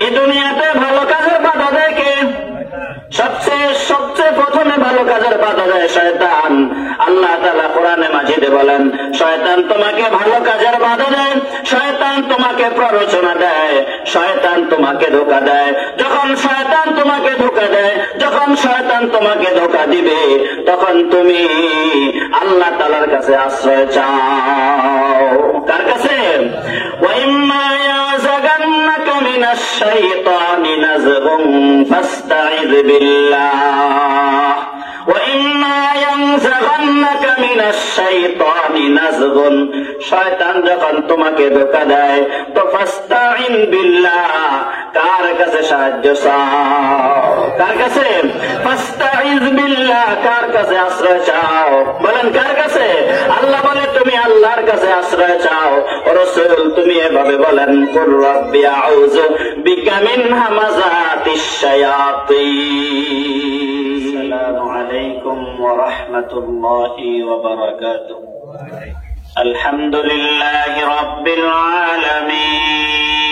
এই দুনিয়াতে ভালো কাজের বাধা দেয় কে? সবচেয়ে প্রথমে ভালো কাজের বাধা দেয় শয়তান। আল্লাহ তাআলা কোরআনে মাজিদে বলেন, শয়তান তোমাকে ভালো কাজের বাধা দেয়, শয়তান তোমাকে প্ররোচনা দেয়, শয়তান তোমাকে ধোঁকা দেয়। যখন শয়তান তোমাকে ধোঁকা দেয়, যখন শয়তান তোমাকে ধোঁকা দিবে, তখন তুমি আল্লাহ তাআলার কাছে আশ্রয় চাও। কার কাছে? ওয়াইম্মা ইয়াযাগান্নাকা মিনাশ শাইতানি নাযগুন ফাস্তাইয বিল্লাহ ওয়াইম্মা ইয়ানযাগান্নাকা মিনাশ শাইতানি নাযগুন। শয়তান যখন তোমাকে ধোঁকা দেয় তো ফাস্তাইন বিল্লাহ, কার কাছে সাহায্য চাও? কার কাছে? ফাস্তাইয বিল্লাহ, কার কাছে আশ্রয় চাও? বলেন কার কাছে? আল্লাহ বলে তুমি আল্লাহর কাছে আশ্রয় চাও। রাসূল তুমি এভাবে বলেন, কুর রাব্বি আউযু বিকা মিন হামাযাতিশ শায়াতিন। আসসালামু আলাইকুম ওয়া রাহমাতুল্লাহি ওয়া বারাকাতুহু। আলহামদুলিল্লাহি রাব্বিল আলামিন।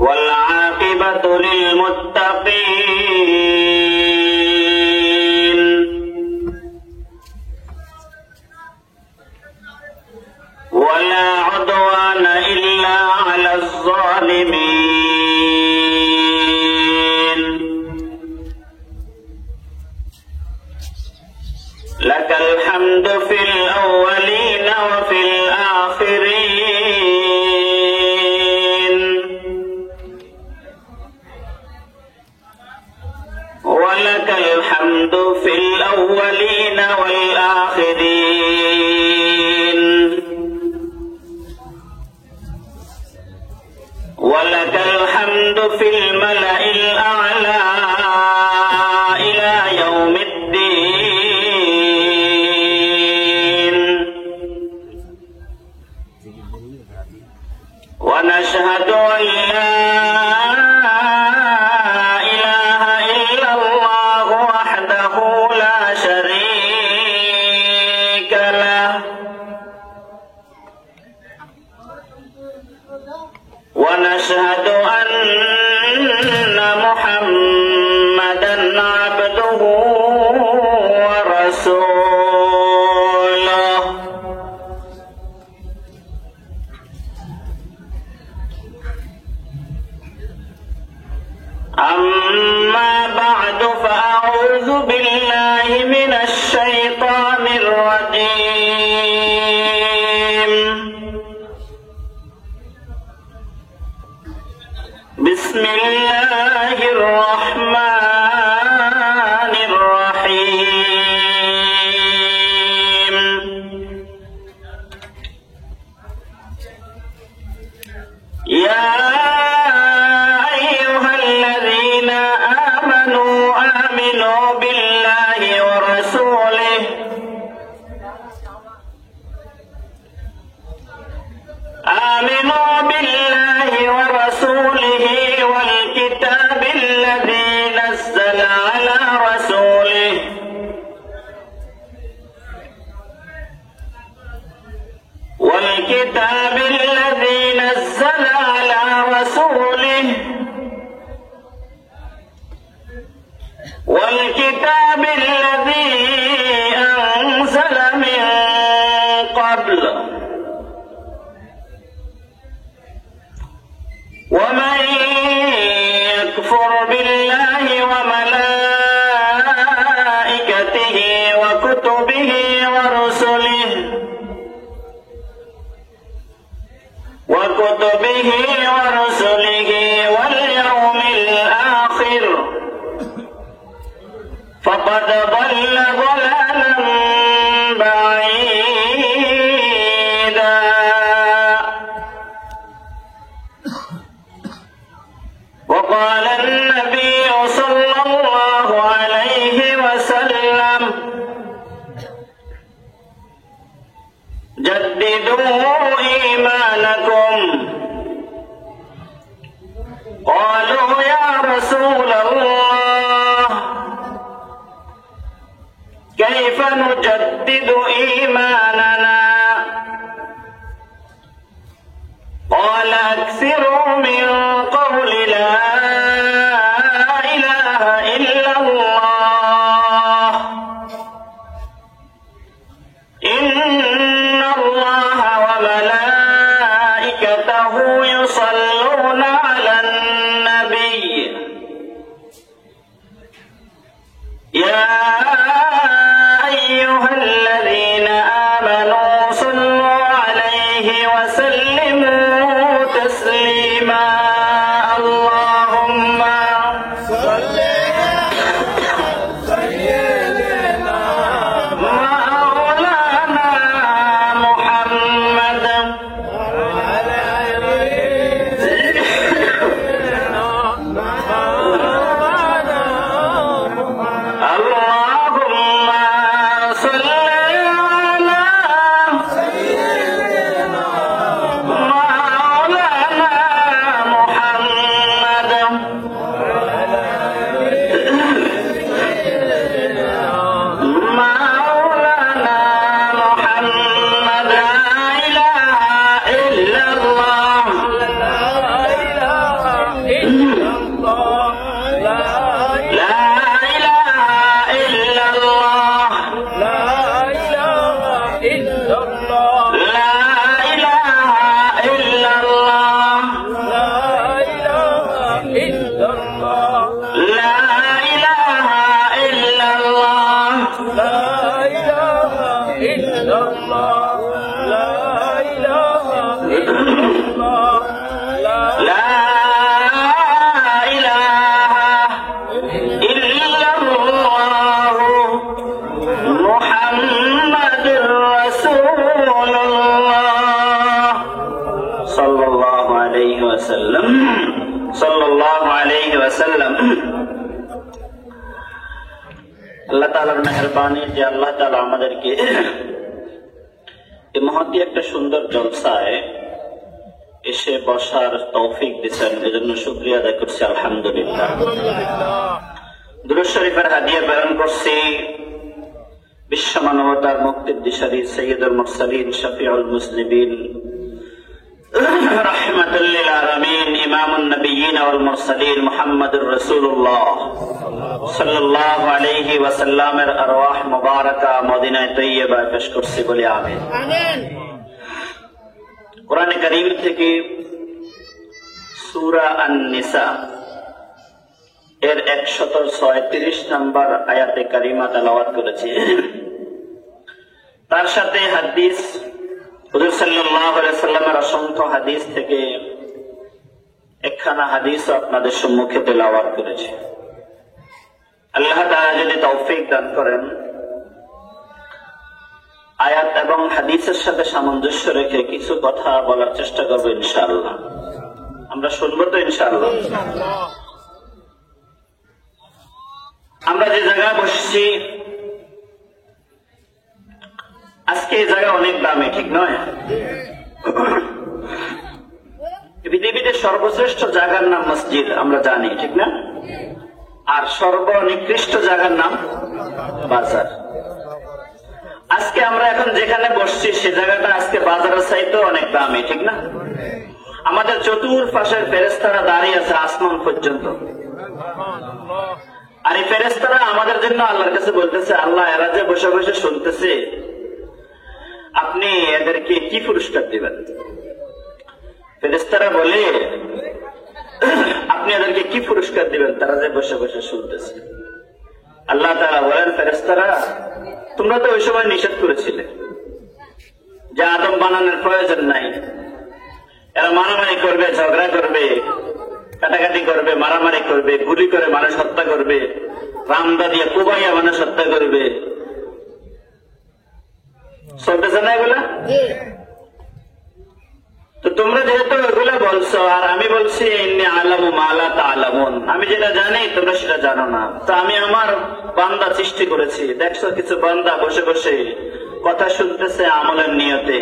ওয়াল আকিবাতু লিল মুত্তাকিন। ওয়ালা উদওয়ানা ইল্লা আলাজ যালিমিন। লাকাল হামদু ফিল আউয়ালিনা ওয়া ফিল আখিরিন। ওয়ালাকাল হামদু ফিল আউয়ালিনা ওয়াল আখিরিন। ওয়ালাকাল হামদু ফিল মালাইল আ'লা ইলা ইয়াউমিদ্দিন। ওয়া নাশহাদু আন লা ইলাহা ইল্লাল্লাহ ওয়াহদাহু লা শারীকা লাহ। ونشهد أن محمدا عبده ورسوله. أما بعد فأعوذ بالله من الشيطان الرجيم. بسم الله الرحمن الرحيم. يا أيها الذين آمنوا آمنوا بالله ورسوله آمنوا بالله ورسوله والكتاب الذي نزل على رسوله والكتاب الذي نزل على رسوله والكتاب الذي أنزل من قبل. ومن يكفر بالله وملائكته وكتبه ورسله واليوم الآخر فقد ضل ضلالا بعيدا. وقال النبي صلى الله عليه وسلم جددوا إيمانكم. قالوا يا رسول الله كيف نجدد إيماننا আল্লাহ তাআলার মেহেরবানি যে আল্লাহ তাআলা আমাদেরকে এই মহতী একটা সুন্দর জলসায় এসে বসার তৌফিক দিয়েছেন, এজন্য শুকরিয়া আদায় করছি আলহামদুলিল্লাহ। দুরূদ শরীফের হাদিয়া প্রেরণ করছি বিশ্ব মানবতার মুক্তির দিশারি সাইয়্যিদুল মুরসালিন শফিউল মুজনিবিন রাহমাতুল লিল আলামিন ইমামুন নবিয়্যিন ওয়াল মুরসালিন মুহাম্মদুর রাসূলুল্লাহ সাল্লাল্লাহু আলাইহি ওয়াসাল্লামের আরওয়াহ মুবারাকা মদিনায়ে তৈয়্যিবায় পেশ করছি, বলি আমিন। কোরআনে কারীম থেকে সূরা আন-নিসা এর 136 নম্বর আয়াতে কারিমা তেলাওয়াত করেছি। তার সাথে হাদিস হুজুর সাল্লাল্লাহু আলাইহি ওয়াসাল্লামের অসংখ্য হাদিস থেকে একখানা হাদিসও আপনাদের সম্মুখে তেলাওয়াত করেছি। আল্লাহ তাআলা যদি তৌফিক দান করেন, আয়াত এবং হাদিসের সাথে সামঞ্জস্য রেখে কিছু কথা বলার চেষ্টা করবো ইনশাআল্লাহ। আমরা শুনবো তো ইনশাআল্লাহ? আমরা যে জায়গায় বসছি আজকে এই জায়গা অনেক দামি, ঠিক নয়? পৃথিবীতে সর্বশ্রেষ্ঠ জায়গার নাম মসজিদ, আমরা জানি, ঠিক না? আর সর্বনিকৃষ্ট জায়গার নাম বাজার। আজকে আমরা এখন যেখানে বসছি সে জায়গাটা আজকে বাজারের চাইতে অনেক দামি, ঠিক না? আমাদের চতুর্পাশের ফেরেশতারা দাঁড়িয়ে আছে আসমান পর্যন্ত, আর এই ফেরেশতারা আমাদের জন্য আল্লাহর কাছে বলতেছে, আল্লাহ এরা যে বসে বসে শুনতেছে, আপনি এদেরকে কি পুরস্কার দিবেন? ফেরেশতারা বলে, আপনি এদেরকে কি পুরস্কার দিবেন তারা যে বসে বসে শুনতেছে? আল্লাহ তাআলা বলেন, ফেরেশতারা তোমরা তো ওই সময় নিষেধ করেছিলে যে আদম বানানোর প্রয়োজন নাই, এরা মারামারি করবে, ঝগড়া করবে, কাটাকাটি করবে, মারামারি করবে, গুলি করে মানুষ হত্যা করবে, রামদা দিয়ে কুবাইয়া মানুষ হত্যা করবে, চলতেছে না এগুলা? তো তোমরা যেহেতু এগুলা বলছো আর আমি বলছি ইন্নী আ'লামু মা লা তা'লামুন, আমি যেটা জানি তোমরা সেটা জানো না, তো আমি আমার বান্দা সৃষ্টি করেছি, দেখছো কিছু বান্দা বসে বসে কথা শুনতেছে আমলের নিয়তে,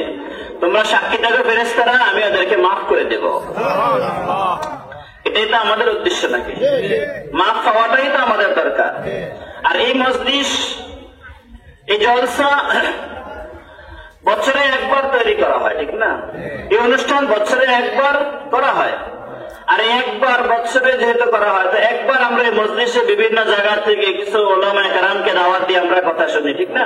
তোমরা সাক্ষী থাকো ফেরেশতারা, আমি ওদেরকে মাফ করে দেব। এটাই তো আমাদের উদ্দেশ্য নাকি? মাফ পাওয়াটাই তো আমাদের দরকার। আর এই মজলিস, এই জলসা বছরে একবার তৈরি করা হয়, ঠিক না? এই অনুষ্ঠান বছরে একবার করা হয়, আর একবার বছরে যেহেতু করা হয়, তো একবার আমরা এই মজলিসে বিভিন্ন জায়গা থেকে কিছু উলামায়ে কেরামকে দাওয়াত দিয়ে আমরা কথা শুনি, ঠিক না?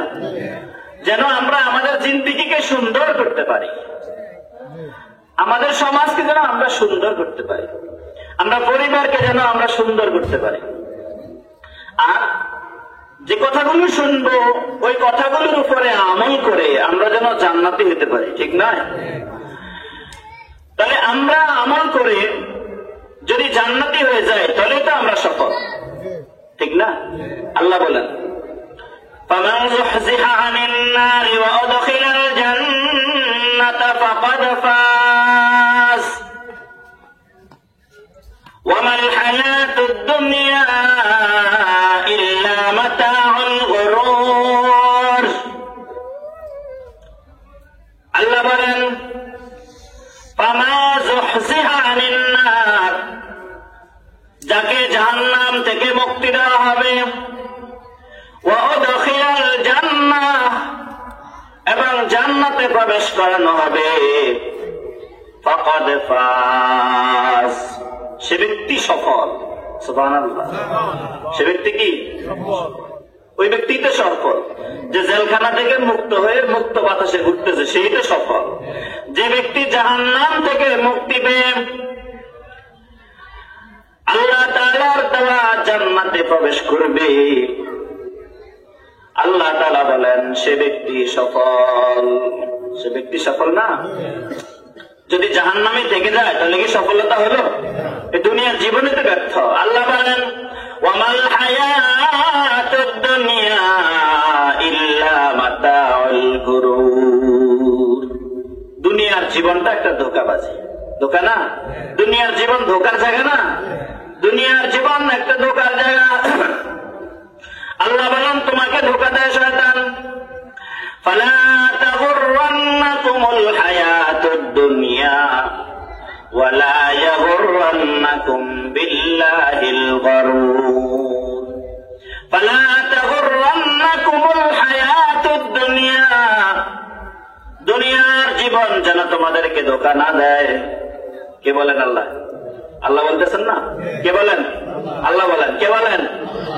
যেন আমরা আমাদের জিন্দেগিকে সুন্দর করতে পারি, আমাদের সমাজকে যেন আমরা সুন্দর করতে পারি, আমরা পরিবারকে যেন আমরা সুন্দর করতে পারি। আর যে কথাগুলো শুনবো ওই কথাগুলোর উপরে আমল করে আমরা যেন জান্নাতি হতে পারি, ঠিক নয়? তাহলে আমরা আমল করে যদি জান্নাতি হয়ে যায় তাহলে তো আমরা সফল, ঠিক না? আল্লাহ বলেন, فَمَنْ زُحْزِحَ عَنِ النَّارِ وَأُدْخِلَ الْجَنَّةَ فَقَدْ فَازَ وَمَا الْحَيَاةُ الدُّنْيَا إِلَّا مَتَاعُ الْغُرُورِ। আল্লাহ বলেন, فَمَا زُحْزِحَ عَنِ النَّارِ, যাকে জাহান্নাম থেকে মুক্তি দেওয়া হবে, وَأُدْخِلَ الْجَنَّةَ, এবং জান্নাতে প্রবেশ করানো হবে, فَقَدْ فَازَ, সে ব্যক্তি সফল। সুবহানাল্লাহ। সে ব্যক্তি কি? ওই ব্যক্তি তো সফল যে জেলখানা থেকে মুক্ত হয়ে মুক্ত বাতাসে ঘুরতেছে, সেই তো সফল। যে ব্যক্তি জাহান্নাম থেকে মুক্তি পেয়ে আল্লাহ তাআলার দেওয়া জান্নাতে প্রবেশ করবে, আল্লাহ তাআলা বলেন সে ব্যক্তি সফল। ব্যক্তি সফল না? যদি জাহান্নামে থেকে যায় তাহলে কি সফলতা হলো? এই দুনিয়ার জীবনে তো ব্যর্থ। আল্লাহ বলেন ওয়ামাল হায়াতুদ দুনিয়া ইল্লা মাতাউল গুরুর। দুনিয়ার জীবনটা একটা ধোঁকাবাজি, ধোঁকা না? দুনিয়ার জীবন ধোঁকার জায়গা না? দুনিয়ার জীবন একটা ধোঁকার জায়গা। আল্লাহ বলেন তোমাকে ধোঁকা দেয় শয়তান। ফালা তাগুররান্নাকুমুল হায়াতুদ দুনিয়া ওয়ালা ইয়াগুররান্নাকুম বিল্লাহিল গরুর। ফালা তাগুররান্নাকুমুল হায়াতুদ দুনিয়া, দুনিয়ার জীবন যেন তোমাদেরকে ধোঁকা না দেয়। কে বলেন? আল্লাহ। আল্লাহ বলতেছেন না? কে বলেন? আল্লাহ বলেন। কে বলেন?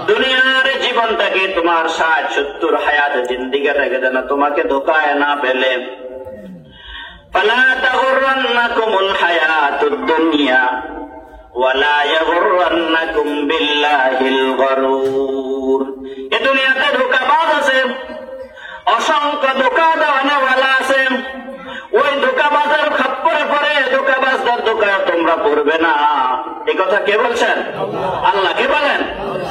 দুনিয়ার জীবনটাকে তোমার 60-70 হায়াত জিন্দিগিটাকে যেন তোমাকে ধোঁকায় না ফেলে। ফালা তাগুররান্নাকুমুল হায়াতুদ দুনিয়া ওয়ালা ইয়াগুররান্নাকুম বিল্লাহিল গরুর। এই দুনিয়াতে ধোঁকাবাজ আছে, অসংখ্য ধোঁকা দেওয়ানেওয়ালা আছে। ওই ধোঁকাবাজের খপ্পরে পড়ে ধোঁকাবাজদের ধোঁকায় তোমরা পড়বে না। এই কথা কে বলছেন? আল্লাহ। কে বলেন?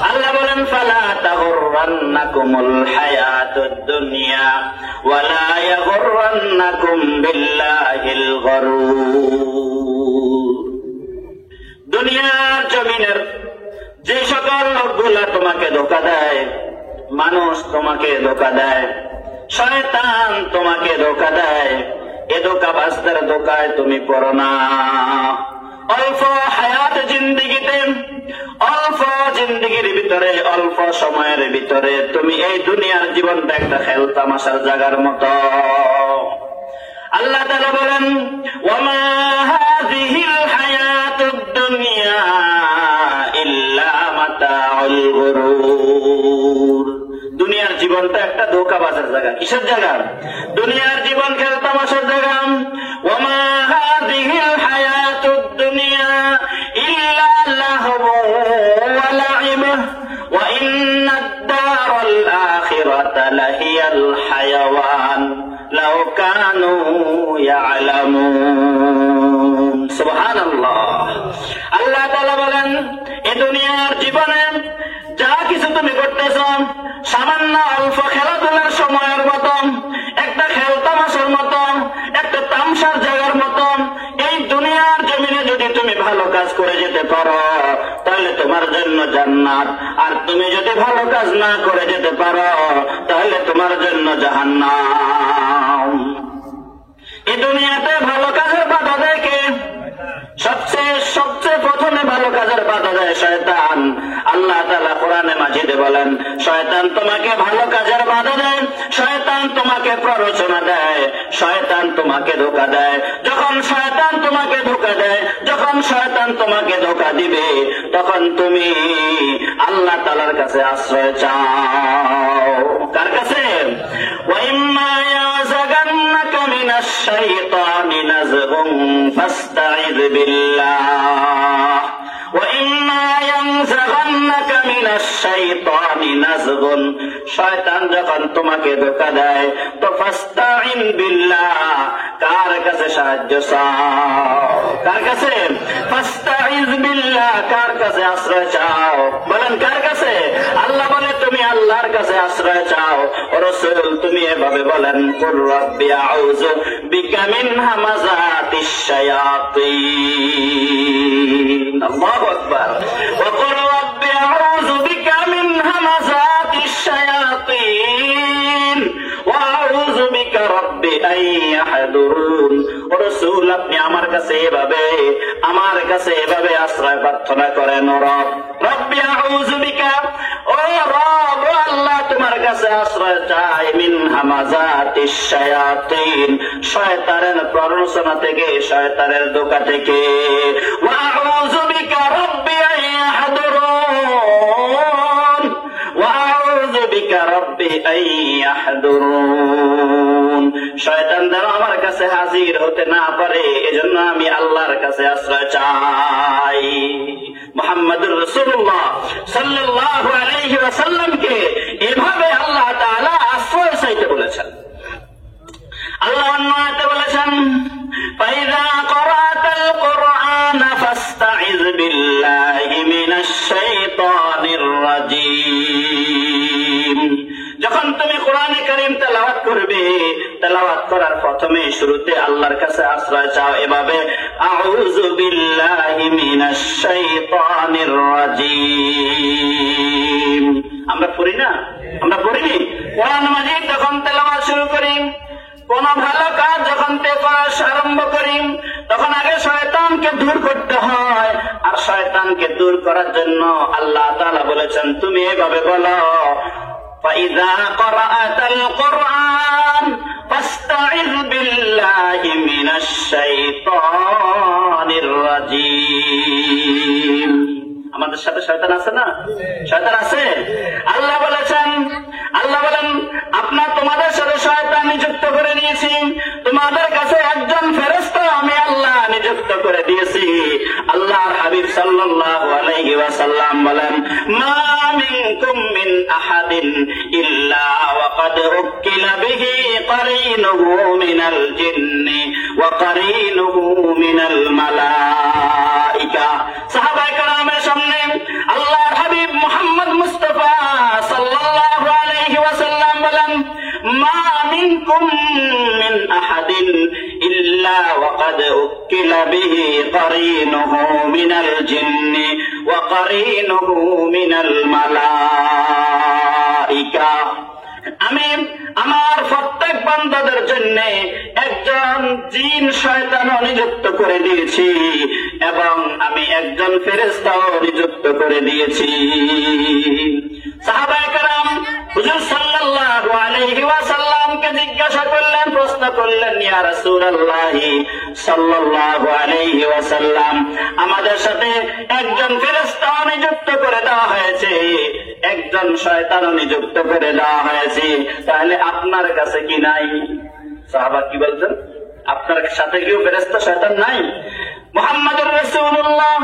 আল্লাহ বলেন ফালা তাগুররান্নাকুমুল হায়াতুদ দুনিয়া ওয়ালা ইয়াগুররান্নাকুম বিল্লাহিল গরুর। দুনিয়ার জমিনের যে সকল লোকগুলা তোমাকে ধোঁকা দেয়, মানুষ তোমাকে ধোঁকা দেয়, শয়তান তোমাকে ধোঁকা দেয়, এ ধোঁকাবাজদের ধোঁকায় তুমি পড়ো না। অল্প হায়াত জিন্দিগিতে, অল্প জিন্দিগির ভিতরে, অল্প সময়ের ভিতরে তুমি এই দুনিয়ার জীবনটা একটা খেল তামাশার জায়গার মতো। আল্লাহ তাআলা বলেন ওয়ামা হাযিহিল হায়াতুদ দুনিয়া ইল্লা মাতাউল গুরুর। দুনিয়ার জীবনটা একটা ধোঁকাবাজের জায়গা। কিসের জায়গা? দুনিয়ার জীবন খেল তামাশার জায়গা। ওয়ামা হাযিহিল হায়াতুদ দুনিয়া ইল্লা লাহবুন ওয়া লাইবুন ওয়া ইন্নাদ দারাল আখিরাতা লাহিয়াল হায়াওয়ান লাউ কানু ইয়ালামুন। সুবহানাল্লাহ। আল্লাহ তাআলা বলেন এই দুনিয়ার জীবনে যা কিছু তুমি করতেছ সামান্য অল্প খেলাধুলার সময়ের মতন, একটা খেল তামাশার মতন, একটা তামসার জায়গার মতন। এই দুনিয়ার জমিনে যদি তুমি ভালো কাজ করে যেতে পারো তাহলে তোমার জন্য জান্নাত, আর তুমি যদি ভালো কাজ না করে যেতে পারো তাহলে তোমার জন্য জাহান্নাম। এই দুনিয়াতে ভালো কাজের বাধা দেয় কে? সবচেয়ে প্রথমে ভালো কাজের বাধা দেয় শয়তান। আল্লাহ তাআলা কোরআনে মাজিদে বলেন শয়তান তোমাকে ভালো কাজের বাধা দেয়, শয়তান তোমাকে প্ররোচনা দেয়, শয়তান তোমাকে ধোঁকা দেয়। যখন শয়তান তোমাকে ধোঁকা দেয়, যখন শয়তান তোমাকে ধোঁকা দিবে, তখন তুমি আল্লাহ তাআলার কাছে আশ্রয় চাও। কার কাছে? ওয়া ইম্মা ইয়াযাগান্নাকা মিনাশ শাইতানি নাযগুন ফাস্তাইয বিল্লাহ ওয়া ইম্মা ইয়ানযাগান্নাকা মিনাশ শাইতানি নাযগুন। শয়তান যখন তোমাকে ধোঁকা দেয় তো ফাস্তাইন বিল্লাহ, কার কাছে সাহায্য চাও? কার কাছে? ফাস্তাইয বিল্লাহ, কার কাছে আশ্রয় চাও? বলেন কার কাছে? আল্লাহ বলে তুমি আল্লাহর কাছে আশ্রয় চাও। রাসূল তুমি এভাবে বলেন কুর রাব্বি আউযু বিকা মিন হামাযাতিশ শায়াতিন। আল্লাহু আকবার। ওয়া কুর রাব্বি আউযু বিকা মিন হামাযাতিশ শায়াতিন ওয়া আউযু বিকা রাব্বি আন ইয়াহদুরুন। রাসূল আপনি আমার কাছে এভাবে আশ্রয় প্রার্থনা করেন। রব্বি আউযু বিকা, ও রব আল্লাহ তোমার কাছে আশ্রয় চাই মিন হামাযাতিশ শায়াতিন, শয়তানের প্ররোচনা থেকে, শয়তানের ধোঁকা থেকে। ওয়া আউযু বিকা রব্বি আন ইয়াহদুরুন, ওয়া আউযু বিকা রব্বি আন ইয়াহদুরুন। শয়তান যেন আমার কাছে হাজির হতে না পারে, এজন্য আমি আল্লাহর কাছে আশ্রয় চাই। মুহাম্মদুর রাসূলুল্লাহ সাল্লাল্লাহু আলাইহি ওয়াসাল্লামকে এভাবে আল্লাহ তাআলা আশ্রয় চাইতে বলেছেন। আল্লাহ অন্য আয়াতে فإذا قرأت القرآن فاستعذ بالله من الشيطان الرجيم যখন তুমি কোরআনে কারীম তেলাওয়াত করবে, তেলাওয়াত করার প্রথমে শুরুতে আল্লাহর কাছে আশ্রয় চাও এভাবে, আউযু বিল্লাহি মিনাশ শাইতানির রাজীম। আমরা পড়ি না? আমরা পড়িনি? কোরআন মাজিদ যখন তেলাওয়াত শুরু করি, কোন ভালো কাজ যখন করা আরম্ভ করি, তখন আগে শয়তানকে দূর করতে হয়। আর শয়তানকে দূর করার জন্য আল্লাহ তাআলা বলেছেন তুমি এভাবে বলো, فإذا قرأت القرآن فاستعذ بالله من الشيطان الرجيم। আমাদের সাথে শয়তান আছে না? শয়তান আছে। আল্লাহ বলেন তোমাদের সাথে শয়তান নিযুক্ত করে নিয়েছি, তোমাদের কাছে একজন ফেরেশতা আমি আল্লাহ নিযুক্ত করে দিয়েছি। আল্লাহর হাবিব সাল্লাল্লাহু আলাইহি ওয়াসাল্লাম বলেন, মা মিনকুম মিন আহাদিন ইল্লা ওয়াকাদ উকিলা বিহি কারিনুহু মিনাল জিন্নি ওয়া কারিনুহু মিনাল মালাইকা। সাহাবায়ে কেরামের সামনে আল্লাহর হাবিব মুহাম্মদ মুস্তাফা সাল্লাল্লাহু আলাইহি ওয়াসাল্লাম বলেন, মা মিনকুম মিন আহাদিন ইল্লা ওয়াকাদ উকিলা বিহি কারিনুহু মিনাল জিন্নি ওয়া কারিনুহু মিনাল মালাইকা। আমি আমার প্রত্যেক বান্দাদের জন্য একজন জিন শয়তান নিযুক্ত করে দিয়েছি এবং আমি একজন ফেরেশতাও নিযুক্ত করে দিয়েছি। সাহাবায়ে কেরাম হুজুর সাল্লাল্লাহু আলাইহি ওয়াসাল্লামকে জিজ্ঞাসা করলেন, প্রশ্ন করলেন, ইয়া রাসূলুল্লাহ সাল্লাল্লাহু আলাইহি ওয়াসাল্লাম, আমাদের সাথে একজন ফেরেশতা নিযুক্ত করে দেওয়া হয়েছে, একজন শয়তানও নিযুক্ত করে দেওয়া হয়েছে, তাহলে আপনার কাছে কি নাই? সাহাবা কি বলছেন? আপনার সাথে কেউ ফেরেশতা শয়তান নাই? মুহাম্মদুর রাসূলুল্লাহ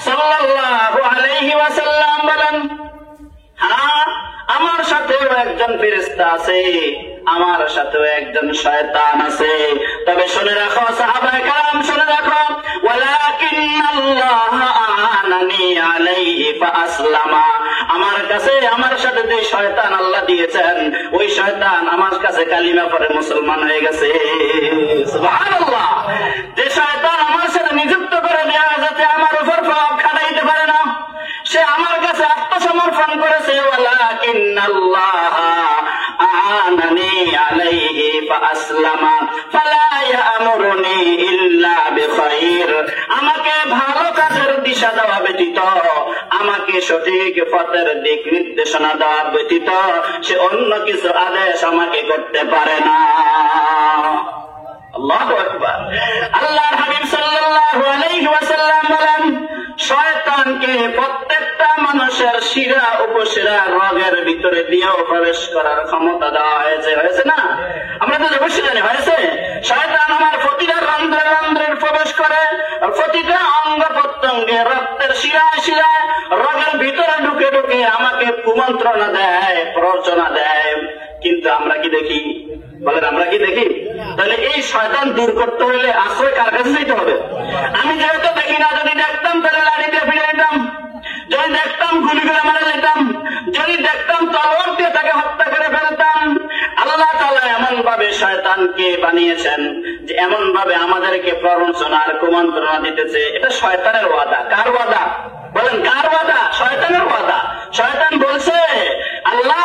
সাল্লাল্লাহু আলাইহি ওয়াসাল্লাম বলেন, হ্যাঁ আমার সাথেও একজন ফেরেশতা আছে, আমার সাথেও একজন শয়তান আছে। তবে শুনে রাখো সাহাবায়ে কেরাম, শুনে রাখো, ওয়ালাকিন্নাল্লাহ আ'আনানি আলাইহি ফাআসলামা। আমার সাথে যে শয়তান আল্লাহ দিয়েছেন, ওই শয়তান আমার কাছে কালিমা পড়ে মুসলমান হয়ে গেছে। সুবহানাল্লাহ। যে শয়তান আমার সাথে নিযুক্ত করে দেওয়া যাতে আমার উপর প্রভাব খাটাইতে পারে না, সে আমার কাছে আত্মসমর্পণ করেছে। ওয়ালাকিন্নাল্লাহ আ'আনানি আলাইহি ফাআসলামা ফালা ইয়া'মুরুনি ইল্লা বিখাইর। আমাকে ভালো কাজের দিশা দেওয়া ব্যতীত, আমাকে সঠিক পথের দিক নির্দেশনা দেওয়া ব্যতীত সে অন্য কিছু আদেশ আমাকে করতে পারে না। আল্লাহু আকবার। আল্লাহর হাবিব সাল্লাল্লাহু আলাইহি ওয়াসাল্লাম বলেন, শয়তানকে প্রত্যেকটা মানুষের শিরা উপশিরা রগের ভিতরে দিয়েও প্রবেশ করার ক্ষমতা দেওয়া হয়েছে। হয়েছে না? আমরা তো অবশ্যই জানি হয়েছে। শয়তান আমার প্রতিটা রন্ধ্রে রন্ধ্রে প্রবেশ করে, প্রতিটা অঙ্গ প্রত্যঙ্গে রক্তের শিরায় শিরায় রগের ভিতরে ঢুকে ঢুকে আমাকে কুমন্ত্রণা দেয়, প্ররোচনা দেয়। কিন্তু আমরা কি দেখি? বলেন আমরা কি দেখি? তাহলে এই শয়তান দূর করতে হলে আশ্রয় কার কাছে যেতে হবে? আমি যেহেতু দেখি না, যদি দেখতাম তাহলে লাঠি দিয়ে ফিরে যেতাম, যদি দেখতাম গুলি করে মারা যেতাম, যদি দেখতাম তলোয়ার দিয়ে তাকে হত্যা করে ফেলতাম। আল্লাহ তাআলা এমন ভাবে শয়তানকে বানিয়েছেন যে এমন ভাবে আমাদেরকে প্ররোচনা আর কুমন্ত্রণা দিতেছে। এটা শয়তানের ওয়াদা। কার ওয়াদা? বলেন কার ওয়াদা? শয়তানের ওয়াদা। শয়তান বলছে, আল্লাহ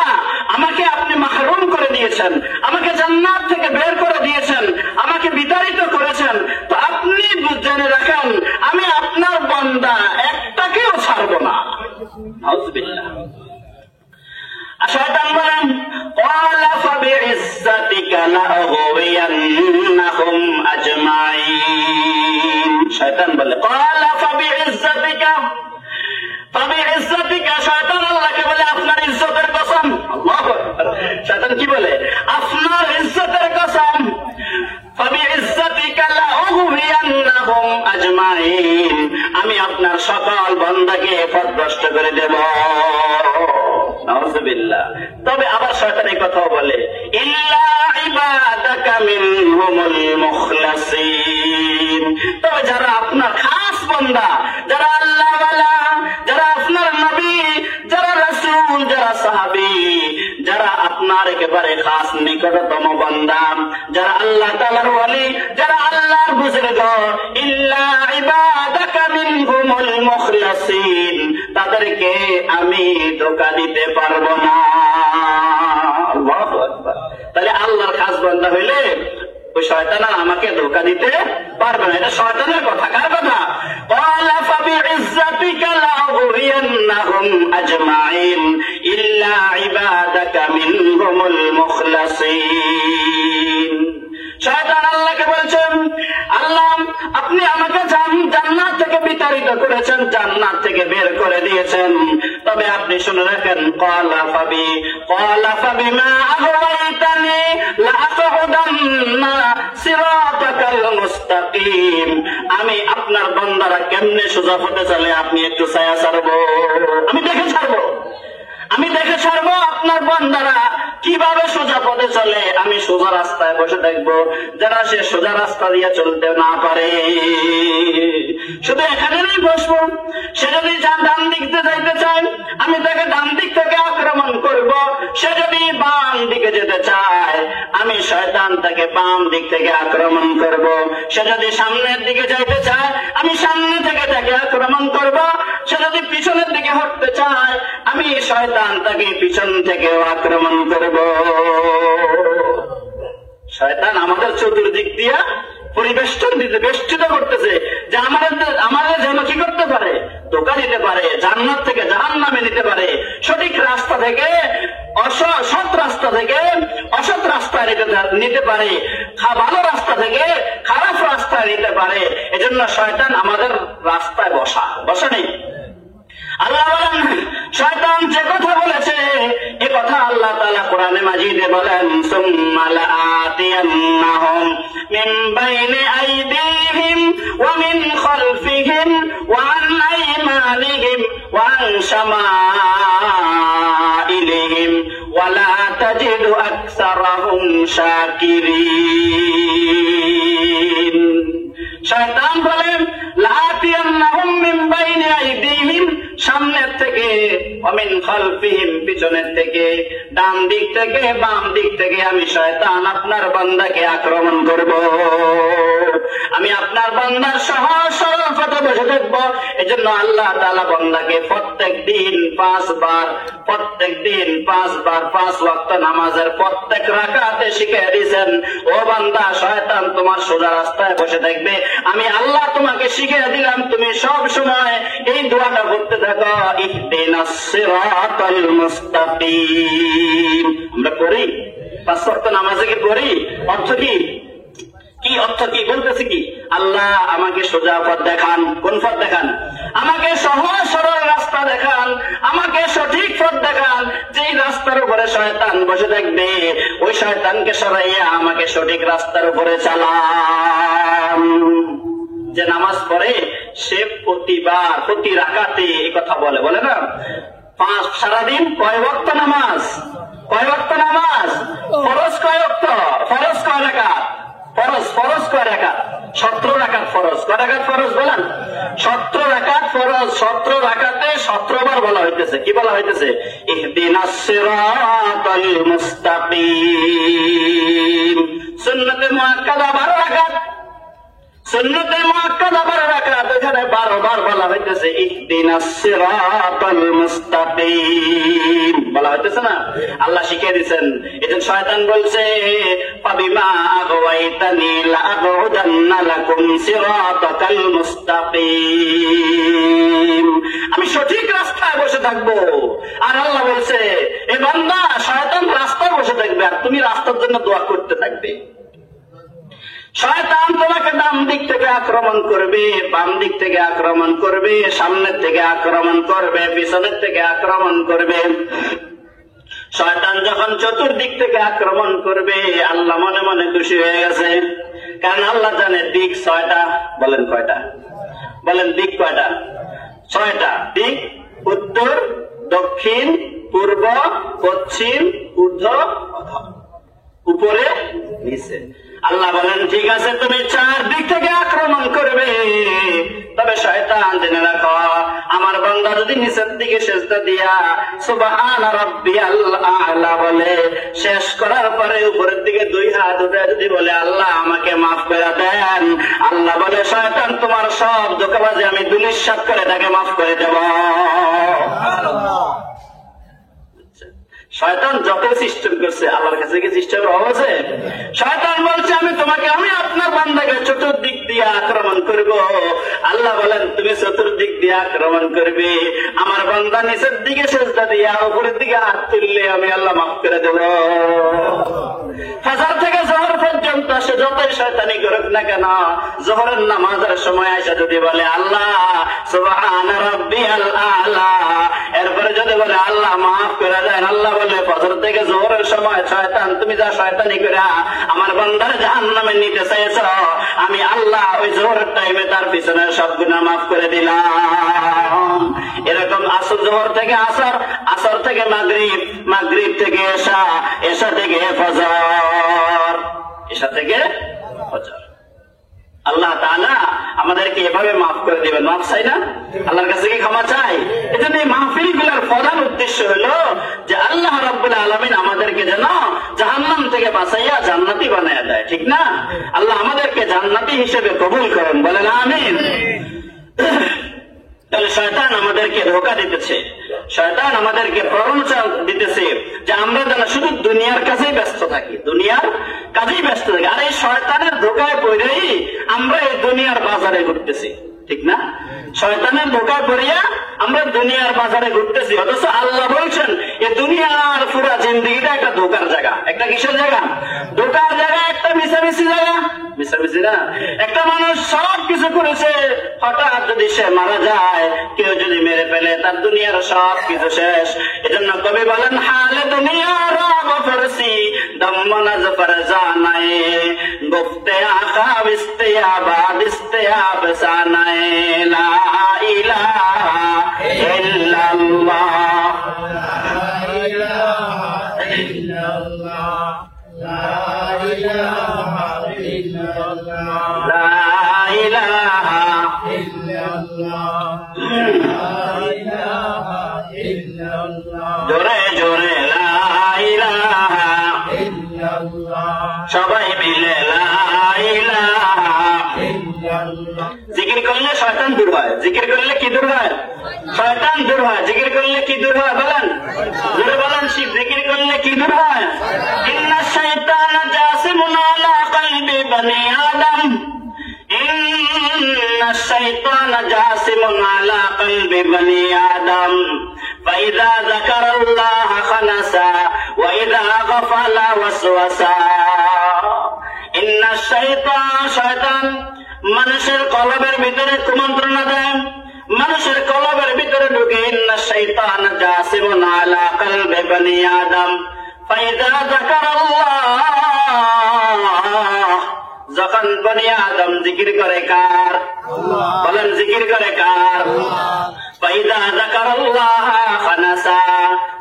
আমাকে আপনি মাহরুম করে দিয়েছেন, আমাকে জান্নাত থেকে বের করে দিয়েছেন, আমাকে বিতাড়িত করেছেন, তো আপনি জেনে রাখেন আমি আপনার বান্দা একটাকেও ছাড়ব না। নাউযুবিল্লাহ। শয়তান বলেন, ক্বালা ফাবিইজ্জাতিকা লাউগওয়িয়ান্নাহুম আজমাইন। শয়তান বলে, ক্বালা ফাবিইজ্জাতিকা, ফাবিইজ্জাতিকা। শয়তান আল্লাহকে বলে আপনার ইজ্জতের কসম। আল্লাহু আকবার। শয়তান কি বলে? আপনার ইজ্জতের কসম। ফাবিইজ্জাতিকা লাউগওয়িয়ান্নাহুম আজমাইন। আমি আপনার সকল বান্দাকে পথভ্রষ্ট করে দেব। নাউযুবিল্লাহ। তবে আবার শয়তান এই কথাও বলে, ইল্লা ইবাদাকা মিনহুমুল মুখলাসিন, তবে যারা আপনার খাস বান্দা, যারা আল্লাহওয়ালা, যারা আপনার নবী, যারা রাসূল, যারা সাহাবী, যারা আপনার একেবারে খাস নিকটতম বান্দা, যারা আল্লাহ তাআলার ওয়ালি, যারা আল্লাহর বুজুর্গ, ইল্লা ইবাদাকা মিনহুমুল মুখলাসিন, তাদেরকে আমি ধোঁকা দিতে পারবো না। আল্লাহু আকবার। তাহলে আল্লাহর খাস বান্দা হইলে ওই শয়তান আমাকে ধোঁকা দিতে পারবে না। এটা শয়তানের কথা। কার কথা? ক্বালা ফাবিইজ্জাতিকা লাউগরিয়ান্নাহুম আজমাইন ইল্লা ইবাদাকা মিনহুমুল মুখলাসিন। শয়তান আল্লাহকে বলছেন, আল্লাহ আপনি আমাকে জান্নাত থেকে বিতাড়িত করেছেন, জান্নাত থেকে বের করে দিয়েছেন, তবে আপনি শুনে রাখেন, ক্বালা ফাবিমা আগওয়াইতানি লাআকউদান্না সিরাতাকাল মুস্তাকিম, আমি আপনার বান্দারা কেমনে সোজা পথে চলে আপনি একটু ছায়া ছাড়বো, আমি দেখে ছাড়বো আপনার বান্দারা কিভাবে সোজা পথে চলে, আমি সোজা রাস্তায় বসে থাকবো, যারা সে সোজা রাস্তা দিয়ে চলতে না পারে শুধু এখানেই বসবো। সে যদি ডান দিক দিয়ে যাইতে চায় আমি তাকে ডান দিক থেকে আক্রমণ করব, সে যদি বাম দিকে যেতে চায় আমি শয়তান তাকে বাম দিক থেকে আক্রমণ করব, সে যদি সামনের দিকে যাইতে চায় আমি সামনে থেকে তাকে আক্রমণ করব, সে যদি পিছনের দিকে হটতে চায় আমি শয়তান তাকে পিছন থেকে আক্রমণ করব। শয়তান আমাদের চতুর্দিক দিয়া পরিবেষ্টন দিতে বেষ্টিত করতেছে যে আমাদের যেন কি করতে পারে, ধোঁকা দিতে পারে, জান্নাত থেকে জাহান্নামে নিতে পারে, সঠিক রাস্তা থেকে সৎ রাস্তা থেকে অসৎ রাস্তায় নিতে পারে, ভালো রাস্তা থেকে খারাপ রাস্তায় নিতে পারে। এজন্য শয়তান আমাদের রাস্তায় বসা নেই। আল্লাহ বলেন শয়তান যে কথা বলেছে এ কথা আল্লাহ তাআলা কোরআনে মাজিদে বলেন, সুম্মা লাআতিয়ান্নাহুম মিন বাইনি আইদিহিম ওয়া মিন খালফিহিম ওয়া আন আইমানিহিম ওয়া আন শামাইলিহিম ওয়া লা তাজিদু আকসারাহুম শাকিরিন। শয়তান বলেন লাআতিয়ান্নাহুম মিন বাইনি আইদিহিম, সামনের থেকে, ওমিন খালফিহিম, পিছনের থেকে, ডান দিক থেকে, বাম দিক থেকে আমি শয়তান আপনার বান্দাকে আক্রমণ করব। আমি আপনার বান্দার সহজ সরল পথে বসে থাকব। এজন্য আল্লাহ তাআলা বান্দাকে প্রত্যেক দিন 5 বার 5 ওয়াক্ত নামাজের প্রত্যেক রাকাতে শিখিয়ে দিয়েছেন, ও বান্দা শয়তান তোমার সোজা রাস্তায় বসে থাকবে, আমি আল্লাহ তোমাকে শিখিয়ে দিলাম, তুমি সব সময় এই দোয়াটা করতে থাকো, ইহদিনাস সিরাতাল মুস্তাকিম। আমরা পড়ি 5 ওয়াক্ত নামাজে কি পড়ি? অর্থ কি? অর্থ কি বলতেছে? কি আল্লাহ আমাকে সোজা পথ দেখান। কোন পথ দেখান? আমাকে সহজ সরল রাস্তা দেখান, আমাকে সঠিক পথ দেখান, যেই রাস্তার উপরে শয়তান বসে থাকবে ওই শয়তানকে সরাইয়া আমাকে সঠিক রাস্তার উপরে চালান। যে নামাজ পড়ে সে প্রতি রাকাতে এই কথা বলে না, 5 সারাদিন কয় ওয়াক্ত নামাজ? ফরজ কয় ওয়াক্ত? ফরজ কয় রাকাত? ফরজ কয় রাকাত? 17 রাকাত ফরজ। কয় রাকাত ফরজ বলেন? 17 রাকাত ফরজ। 17 রাকাতে 17 বার বলা হইতেছে। কি বলা হইতেছে? ইহদিনাস সিরাতাল মুস্তাকিম। সুন্নতে মুআক্কাদা 12 রাকাত, সুন্নতে মুআক্কাদা 12 রাকাত, এখানে 12 বার বলা হইতেছে ইহদিনাস সিরাতাল মুস্তাকিম বলা হইতেছে না? আল্লাহ শিখিয়ে দিয়েছেন। এজন্য শয়তান বলছে ফাবিমা আগওয়াইতানি লাআকউদান্না লাকুম সিরাতাকাল মুস্তাকিম, আমি সঠিক রাস্তায় বসে থাকবো। আর আল্লাহ বলছে এ বান্দা শয়তান রাস্তায় বসে থাকবে আর তুমি রাস্তার জন্য দোয়া করতে থাকবে। শয়তান তোমাকে ডান দিক থেকে আক্রমণ করবে, বাম দিক থেকে আক্রমণ করবে, সামনের থেকে আক্রমণ করবে, পিছনের থেকে আক্রমণ করবে। শয়তান যখন চতুর্দিক থেকে আক্রমণ করবে আল্লাহ মনে মনে খুশি হয়ে গেছে, কারণ আল্লাহ জানে দিক 6টা। বলেন কয়টা? বলেন দিক কয়টা? 6টা দিক, উত্তর, দক্ষিণ, পূর্ব, পশ্চিম, ঊর্ধ্ব, অধঃ, উপরে, নিচে। আল্লাহ বলেন ঠিক আছে তুমি চারদিক থেকে আক্রমণ করবে, তবে শয়তান জেনে রাখো আমার বান্দা যদি নিচের দিকে সিজদা দিয়া সুবহানা রাব্বিয়াল আ'লা বলে শেষ করার পরে উপরের দিকে দুই হাত উঠে যদি বলে আল্লাহ আমাকে মাফ করে দেন, আল্লাহ বলে শয়তান তোমার সব ধোঁকাবাজি আমি দুলিশাত করে তাকে মাফ করে দেব। শয়তান যত সিস্টেম করছে আল্লাহর কাছে কি সিস্টেমের অভাব আছে? শয়তান বলছে আমি আপনার বান্দাকে চতুর্দিক দিয়ে আক্রমণ করব। আল্লাহ বলেন তুমি চতুর্দিক দিয়ে আক্রমণ করবে, আমার বান্দা নিচের দিকে সিজদা দিয়া উপরের দিকে হাত তুললে আমি আল্লাহ মাফ করে দেব। ফাজর থেকে জোহর পর্যন্ত সে যতই শয়তানি করুক না কেন, জোহরের নামাজের সময় আয়সা যদি বলে আল্লাহ সুবহানা রাব্বিয়াল আ'লা, এরপরে যদি বলে আল্লাহ মাফ করে দেন, আল্লাহ বলে ফজর থেকে জোহরের সময় শয়তান তুমি যা শয়তানি করে আমার বান্দার জাহান্নামে নিতে চাইছো, আমি আল্লাহ ওই জোহরের টাইমে তার পিছনে সব গুনাহ মাফ করে দিলাম। এরকম আসর, জোহর থেকে আসর, আসর থেকে মাগরিব, মাগরিব থেকে এশা, এশা থেকে ফজর, এশা থেকে ফজর। আল্লাহ তাআলা আমাদেরকে এভাবে মাফ করে দিবেন। মাফ চাই না? আল্লাহর কাছে কি ক্ষমা চাই? এজন্য এই মাহফিলগুলোর প্রধান উদ্দেশ্য হলো যে আল্লাহ রাব্বুল আলামিন আমাদেরকে যেন জাহান্নাম থেকে বাঁচাইয়া জান্নাতি বানায়া দেয়, ঠিক না? আল্লাহ আমাদেরকে জান্নাতি হিসেবে কবুল করেন, বলেন আমিন। তাহলে শয়তান আমাদেরকে ধোঁকা দিতেছে, শয়তান আমাদেরকে প্ররোচনা দিতেছে যে আমরা যেন শুধু দুনিয়ার কাছেই ব্যস্ত থাকি, দুনিয়ার কাজেই ব্যস্ত থাকি। আর এই শয়তানের ধোঁকায় পড়েই আমরা এই দুনিয়ার বাজারে ঘুরতেছি, ঠিক না? শয়তানের ধোঁকায় পড়িয়া আমরা দুনিয়ার বাজারে ঘুরতেছি, অথচ আল্লাহ বলছেন এই দুনিয়ার পুরা জিন্দেগিটা একটা ধোঁকার জায়গা। একটা কিসের জায়গা? ধোঁকার জায়গা, একটা মিশামিশি জায়গা। মিশামিশি না? একটা মানুষ সব কিছু করেছে, হঠাৎ যদি সে মারা যায়, কেউ যদি মেরে ফেলে, তার দুনিয়ার সব কিছু শেষ। এজন্য কবি বলেন হালে দুনিয়ার গফরসি দম্মনাজ ফরজানায়ে গুফতে আখা বিস্তে আবাদ ইস্তে আবসানায়ে লা ইলাহা ইল্লাল্লাহ লা ইলাহা ইল্লাল্লাহ লা ইলাহা ইল্লাল্লাহ লা ইলাহা ইল্লাল্লাহ লা ইলাহা ইল্লাল্লাহ জোরে জোরে লা ইলাহা ইল্লাল্লাহ সবাই মিলে লা ইলাহা ইল্লাল্লাহ। জিকির করলে শয়তান দূর হয়, জিকির করলে কি দূর হয়? শয়তান দূর হয়। জিকির করলে কি দূর হয় বলেন? জোরে বলেন, জিকির করলে কি দূর হয়? ইন্নাশ শাইতানা জাসিমুন আলা কলবি বনি আদম, ইন্নাশ শাইতানা জাসিমুন আলা কলবি বনি আদম ফাইযা যাকারাল্লাহ খানাসা ওয়া ইযা গাফালা ওয়াসওয়াসা। ইন্নাশ শাইতান, শয়তান মানুষের কলবের ভিতরে কুমন্ত্রণা দেয়, মানুষের কলবের ভিতরে ঢুকে। ইন্নাশ শাইতানা জাসিমুন আলা কলবি বনি আদম ফাইযা যাকারাল্লাহ, যখন বনি আদম জিকির করে কার? বলেন জিকির করে কার? ফাইযা যাকারাল্লাহ খানাসা,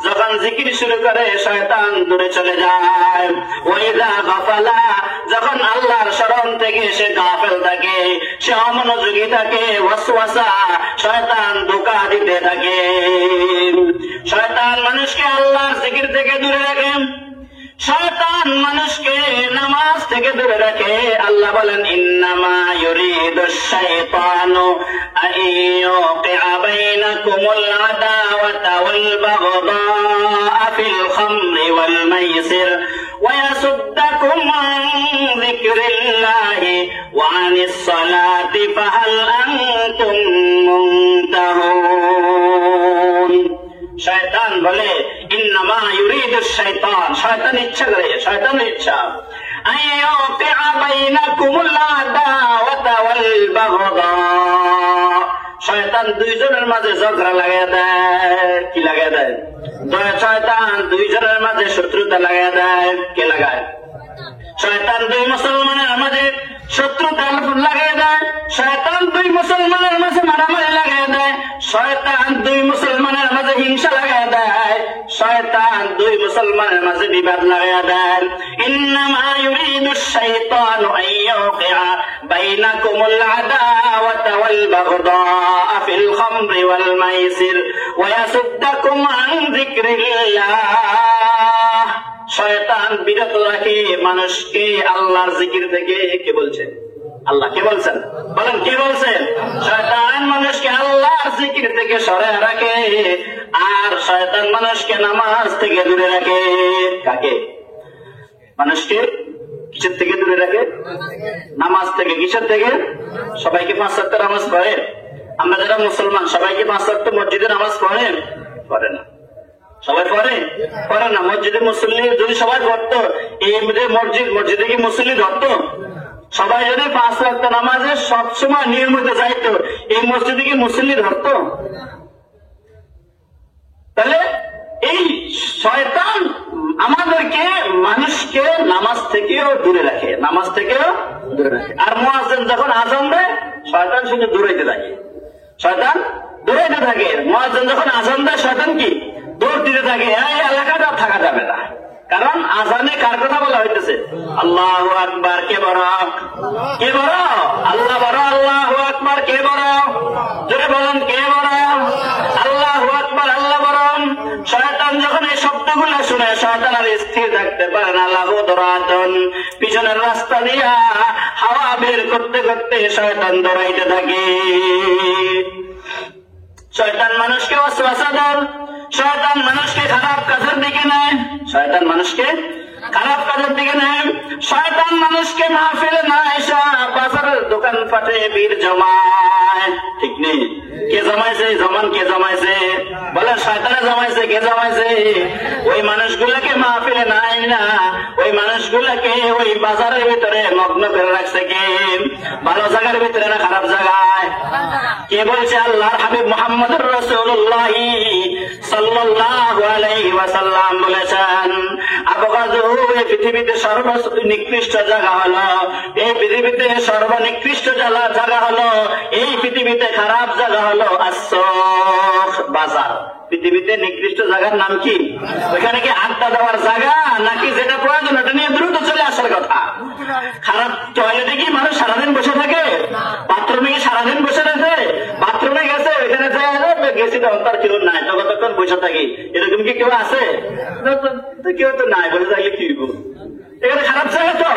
যখন জিকির শুরু করে শয়তান দূরে চলে যায়। ওয়া ইযা গাফালা, যখন আল্লাহর স্মরণ থেকে সে গাফেল থাকে, সে অমনোযোগী থাকে, ওয়াসওয়াসা, শয়তান ধোঁকা দিতে থাকে। শয়তান মানুষকে আল্লাহর জিকির থেকে দূরে রাখে, শয়তান মানুষকে নামাজ থেকে দূরে রাখে। আল্লাহ বলেন ইন্নামা ইউরিদুশ শাইতানু আইয়ুকিআ বাইনাকুমুল আদাওয়াতা ওয়াল বাগদাআ ফিল খামরি ওয়াল মাইসির ওয়া ইয়াসুদ্দাকুম আন যিকরিল্লাহি ওয়া আনিস সালাতি ফাহাল আনতুম মুনতাহুন। শয়তান বলে ইন্নামা ইউরিদুশ শাইতান, শয়তান ইচ্ছা করে, শয়তানের ইচ্ছা আইয়ুকিআ বাইনাকুমুল আদাওয়াতা ওয়াল বাগদা, শয়তান দুইজনের মাঝে ঝগড়া লাগায় দেয়। কি লাগায় দেয়? শয়তান দুইজনের মাঝে শত্রুতা লাগায় দেয়। কে লাগায়? শয়তান দুই মুসলমানের মাঝে শত্রুতা লাগায় দেয়, শয়তান দুই মুসলমানের মাঝে মারামারি লাগায় দেয়, শয়তান দুই মুসলমানের মাঝে হিংসা লাগায় দেয়, শয়তান দুই মুসলমানের মাঝে বিবাদ লাগাইয়া দেন। ইন্নামা ইউরিদুশ শাইতানু আন ইউকিআ বাইনাকুমুল আদাওয়াতা ওয়াল বাগদাআ ফিল খামরি ওয়াল মাইসির ওয়া ইয়াসুদ্দাকুম আন যিকরিল্লাহ। শয়তান বিরত রাখে মানুষকে আল্লাহর জিকির থেকে। কে বলছেন? আল্লাহ। কে বলছেন? বলেন কে বলছেন? শয়তান মানুষকে আল্লাহর জিকির থেকে সরায় রাখে, আর শয়তান মানুষকে নামাজ থেকে দূরে রাখে। কাকে? মানুষকে কিসের থেকে দূরে রাখে? নামাজ থেকে। কিসের থেকে? সবাইকে 5 ওয়াক্ত নামাজ পড়ে? আমরা যারা মুসলমান সবাইকে 5 ওয়াক্ত মসজিদে নামাজ পড়ে? পড়ে না। সবাই পড়ে? পড়ে না। মসজিদে মুসল্লি যদি সবাই পড়তো, এই মসজিদে কি মুসল্লি ধরতো? সবাই যদি 5 ওয়াক্ত নামাজে সবসময় নিয়মিত যাইতো, এই মসজিদে কি মুসল্লি ধরতো? তাহলে এই শয়তান আমাদেরকে মানুষকে নামাজ থেকেও দূরে রাখে, নামাজ থেকেও দূরে রাখে। আর মুয়াজ্জিন যখন আযান দেয়, শয়তান শুধু দৌড়াইতে থাকে। শয়তান দৌড়াইতে থাকে। মুয়াজ্জিন যখন আযান দেয়, শয়তান কি দৌড় দিতে থাকে। এই এলাকাটা থাকা যাবে না, কারণ আযানে কার কথা বলা হইতেছে? আল্লাহু আকবার। কে বড়? কে বড়? আল্লাহ বড়। আল্লাহু আকবার। কে বড়? জোরে বলেন কে বড়? আল্লাহু আকবার। আল্লাহ বড়। শয়তান যখন এই শব্দগুলো শুনে, শয়তান আর স্থির থাকতে পারে না। লাহু দরাতন, পিছনের রাস্তা দিয়া হাওয়া বের করতে করতে শয়তান দৌড়াইতে থাকে। শয়তান মানুষকে ওয়াসওয়াসা দেয়, শয়তান মানুষকে খারাপ কাজের দিকে নেয়, শয়তান মানুষকে খারাপ কাজের দিকে নেয়। শয়তান মানুষকে মাহফিলে না এসা বাজারের দোকান পাটে বীর জমায়। ঠিক নেই? কে জমাইছে? জমান কে জমাইছে? বলে শয়তানে জমাইছে। কে জমাইছে? ওই মানুষগুলাকে মাহফিলে নাই না, ওই মানুষগুলাকে ওই বাজারের ভিতরে মগ্ন করে রাখছে কে? ভালো জায়গার ভিতরে না খারাপ জায়গায়? কে বলছে? আল্লাহর হাবিব মুহাম্মদুর রাসূলুল্লাহ সাল্লাল্লাহু আলাইহি ওয়াসাল্লাম বলেছেন, আবগাযু, এই পৃথিবীতে সর্বনিকৃষ্ট জায়গা হলো, এই পৃথিবীতে সর্বনিকৃষ্ট জায়গা হলো, এই পৃথিবীতে খারাপ জায়গা হলো আসসুক, বাজার। পৃথিবীতে নিকৃষ্ট জায়গার নাম কি? ওইখানে কি আড্ডা দেওয়ার জায়গা, নাকি যেটা প্রয়োজন ওটা নিয়ে দ্রুত চলে আসার কথা? খারাপ টয়লেটে কি মানুষ সারাদিন বসে থাকে? বাথরুমে কি সারাদিন বসে থাকে? বাথরুমে গেছে, ওইখানে গেছি তো তার কেউ নাই, তখন বসে থাকি, এরকম কি কেউ আছে? কেউ তো নাই, বসে থাকলে কি হইব? এখানে খারাপ জায়গা তো,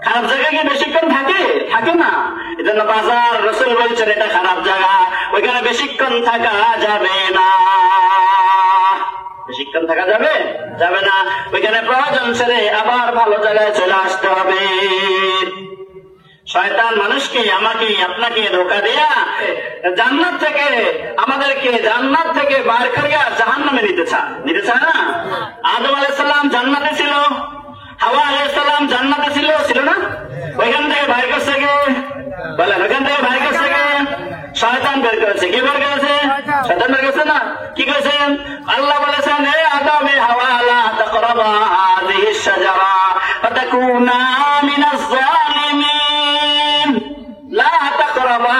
খারাপ জায়গায় কি বেশিক্ষণ থাকে? থাকে না। এজন্য বাজার, রাসূল বলছেন এটা খারাপ জায়গা, ওইখানে বেশিক্ষণ থাকা যাবে না। বেশিক্ষণ থাকা যাবে? যাবে না। ওইখানে প্রয়োজন ছেড়ে আবার ভালো জায়গায় চলে আসতে হবে। শয়তান মানুষকে, আমাকে, আপনাকে ধোঁকা দেয়া জান্নাত থেকে, আমাদেরকে জান্নাত থেকে বার করিয়া জাহান্নামে নিতে চায় না? আদম আলাইহিস সালাম জান্নাতে ছিল, হাওয়া আলাইহিস সালাম জান্নাতে ছিল, ছিল না? ওইখান থেকে বাইর করছে কে? বলেন, ওইখান থেকে বাইর করছে কে? শয়তান বের করেছে। কি বের করেছে? শয়তান বের করেছে না? কি করেছেন? আল্লাহ বলেছেন, হে আদম, হে হাওয়া, লা তাকরাবা হাযিহিশ শাজারা ফাতাকুনা মিনাজ জালিমিন। লা তাকরাবা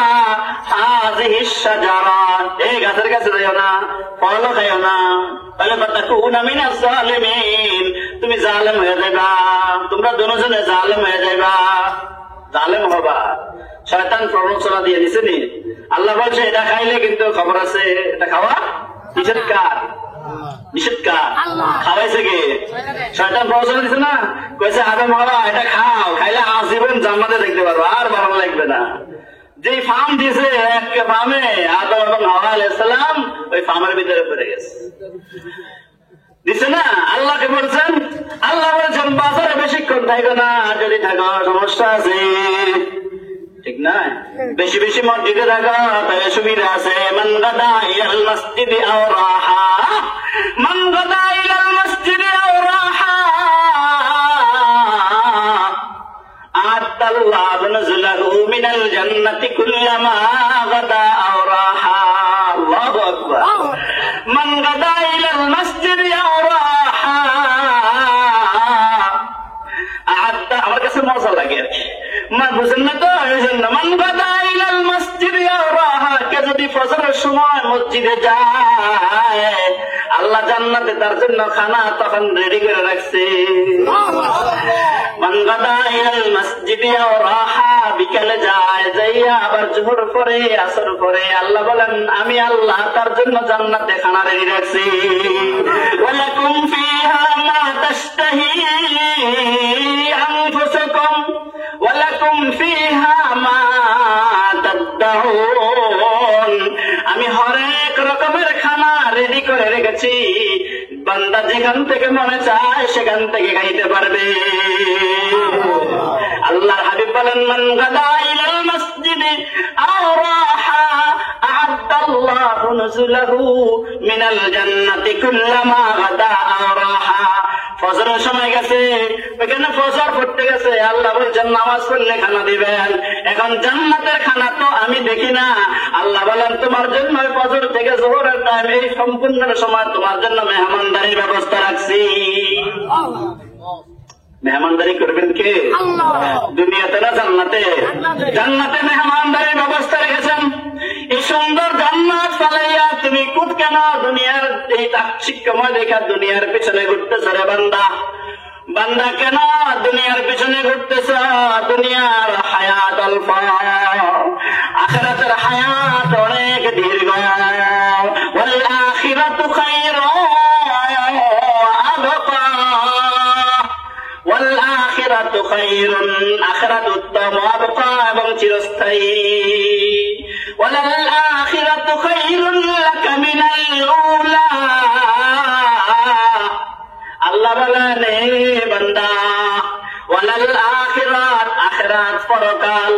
হাযিহিশ শাজারা, এই গাছের কাছে যাইও না, ফলও খাইও না, তাহলে ফাতাকুনা মিনাজ জালিমিন, তুমি জালেম হয়ে যাবা, তোমরা দুজনে জালেম হয়ে যাবা, জালেম হবা। শয়তান প্ররোচনা দিয়ে দিছে নি? আল্লাহ বলছে এটা খাইলে কিন্তু খবর আছে, এটা খাওয়া নিষেধ কার? নিষেধ কার? খাওয়াইছে কে? শয়তান প্ররোচনা দিছে না? কইছে আদম হাওয়া এটা খাও, খাইলে আজীবন জান্নাতে দেখতে পারো, আর ভালো লাগবে না। যে ফার্ম দিয়েছে, এক ফার্মে আদম এবং হাওয়া আলাইহিস সালাম ওই ফার্মের ভিতরে পড়ে গেছে। দিছে না? আল্লাহকে বলছেন, আল্লাহ বলছেন বাজারে বেশিক্ষণ থাকবে না, যদি থাকো সমস্যা আছে। ঠিক না? বেশি বেশি মসজিদে থাকা তাহলে সুবিধা আছে। মান গাদা ইলাল মসজিদি আও রাহা, মান গাদা ইলাল মসজিদি আও রাহা আতাল্লাহু নজুলাহু মিনাল জান্নাতি কুল্লামা গাদা আও রাহা। আল্লাহু আকবার। মান গাদা ইলাল মসজিদি আও রাহা, আমার কাছে মজা লাগে আর কি, বুঝেন না তো? মান গাদা ইলাল মসজিদি আও রাহা, কে যদি ফজরের সময় মসজিদে যায় আল্লাহ জান্নাতে তার জন্য খানা তখন রেডি করে রাখছে। মান গাদা ইলাল মসজিদে আও রাহা, বিকালে যায়, যাইয়া আবার জোহর করে আসর করে, আল্লাহ বলেন আমি আল্লাহ তার জন্য জান্নাতে খানা রেডি রাখছি। ওয়ালাকুম ফিহা মা তাশতাহি আনফুসুকুম ওয়ালাকুম ফিহা মা তাদউন, আমি হরেক রকমের খানা রেডি করে রেখেছি, বান্দা যেখান থেকে মনে চায় সেখান থেকে খাইতে পারবে। আল্লাহর হাবিব বলেন মান গাদা ইলাল মসজিদে আও রাহা আ'আদাল্লাহু নুজুলাহু মিনাল জান্নাতি কুল্লামা গাদা আও রাহা। ফজরের সময় গেছে, ওইখানে ফজর পড়তে গেছে, আল্লাহ বলছেন নামাজ পড়লে খানা দিবেন। এখন জান্নাতের খানা তো আমি দেখি না, আল্লাহ বলেন তোমার জন্য ফজর থেকে জোহরের টাইম এই সম্পূর্ণ সময় তোমার জন্য মেহমানদারির ব্যবস্থা রাখছি। মেহমানদারি করবেন কে? দুনিয়াতে না জান্নাতে? জান্নাতে মেহমানদারির ব্যবস্থা রেখেছেন। এই সুন্দর জান্নাত ফালাইয়া তুমি খুব কেন দুনিয়ার এই তাচ্ছিক্যময় দেখা দুনিয়ার পিছনে ঘুরতেছ রে বান্দা? বান্দা কেন দুনিয়ার পিছনে ঘুরতেছ? দুনিয়ার হায়াত অল্প, আখিরাতের হায়াত অনেক দীর্ঘ। ওয়াল আখিরাতু খায়রুন ওয়া আবকা, ওয়াল আখিরাতু খায়রুন, আখিরাত উত্তম, আবকা এবং চিরস্থায়ী। ওয়ালাল আখিরাতু খায়রুন লাকা মিনাল উলা, আল্লাহ বলেন হে বান্দা ওয়ালাল আখিরাত, আখিরাত পরকাল,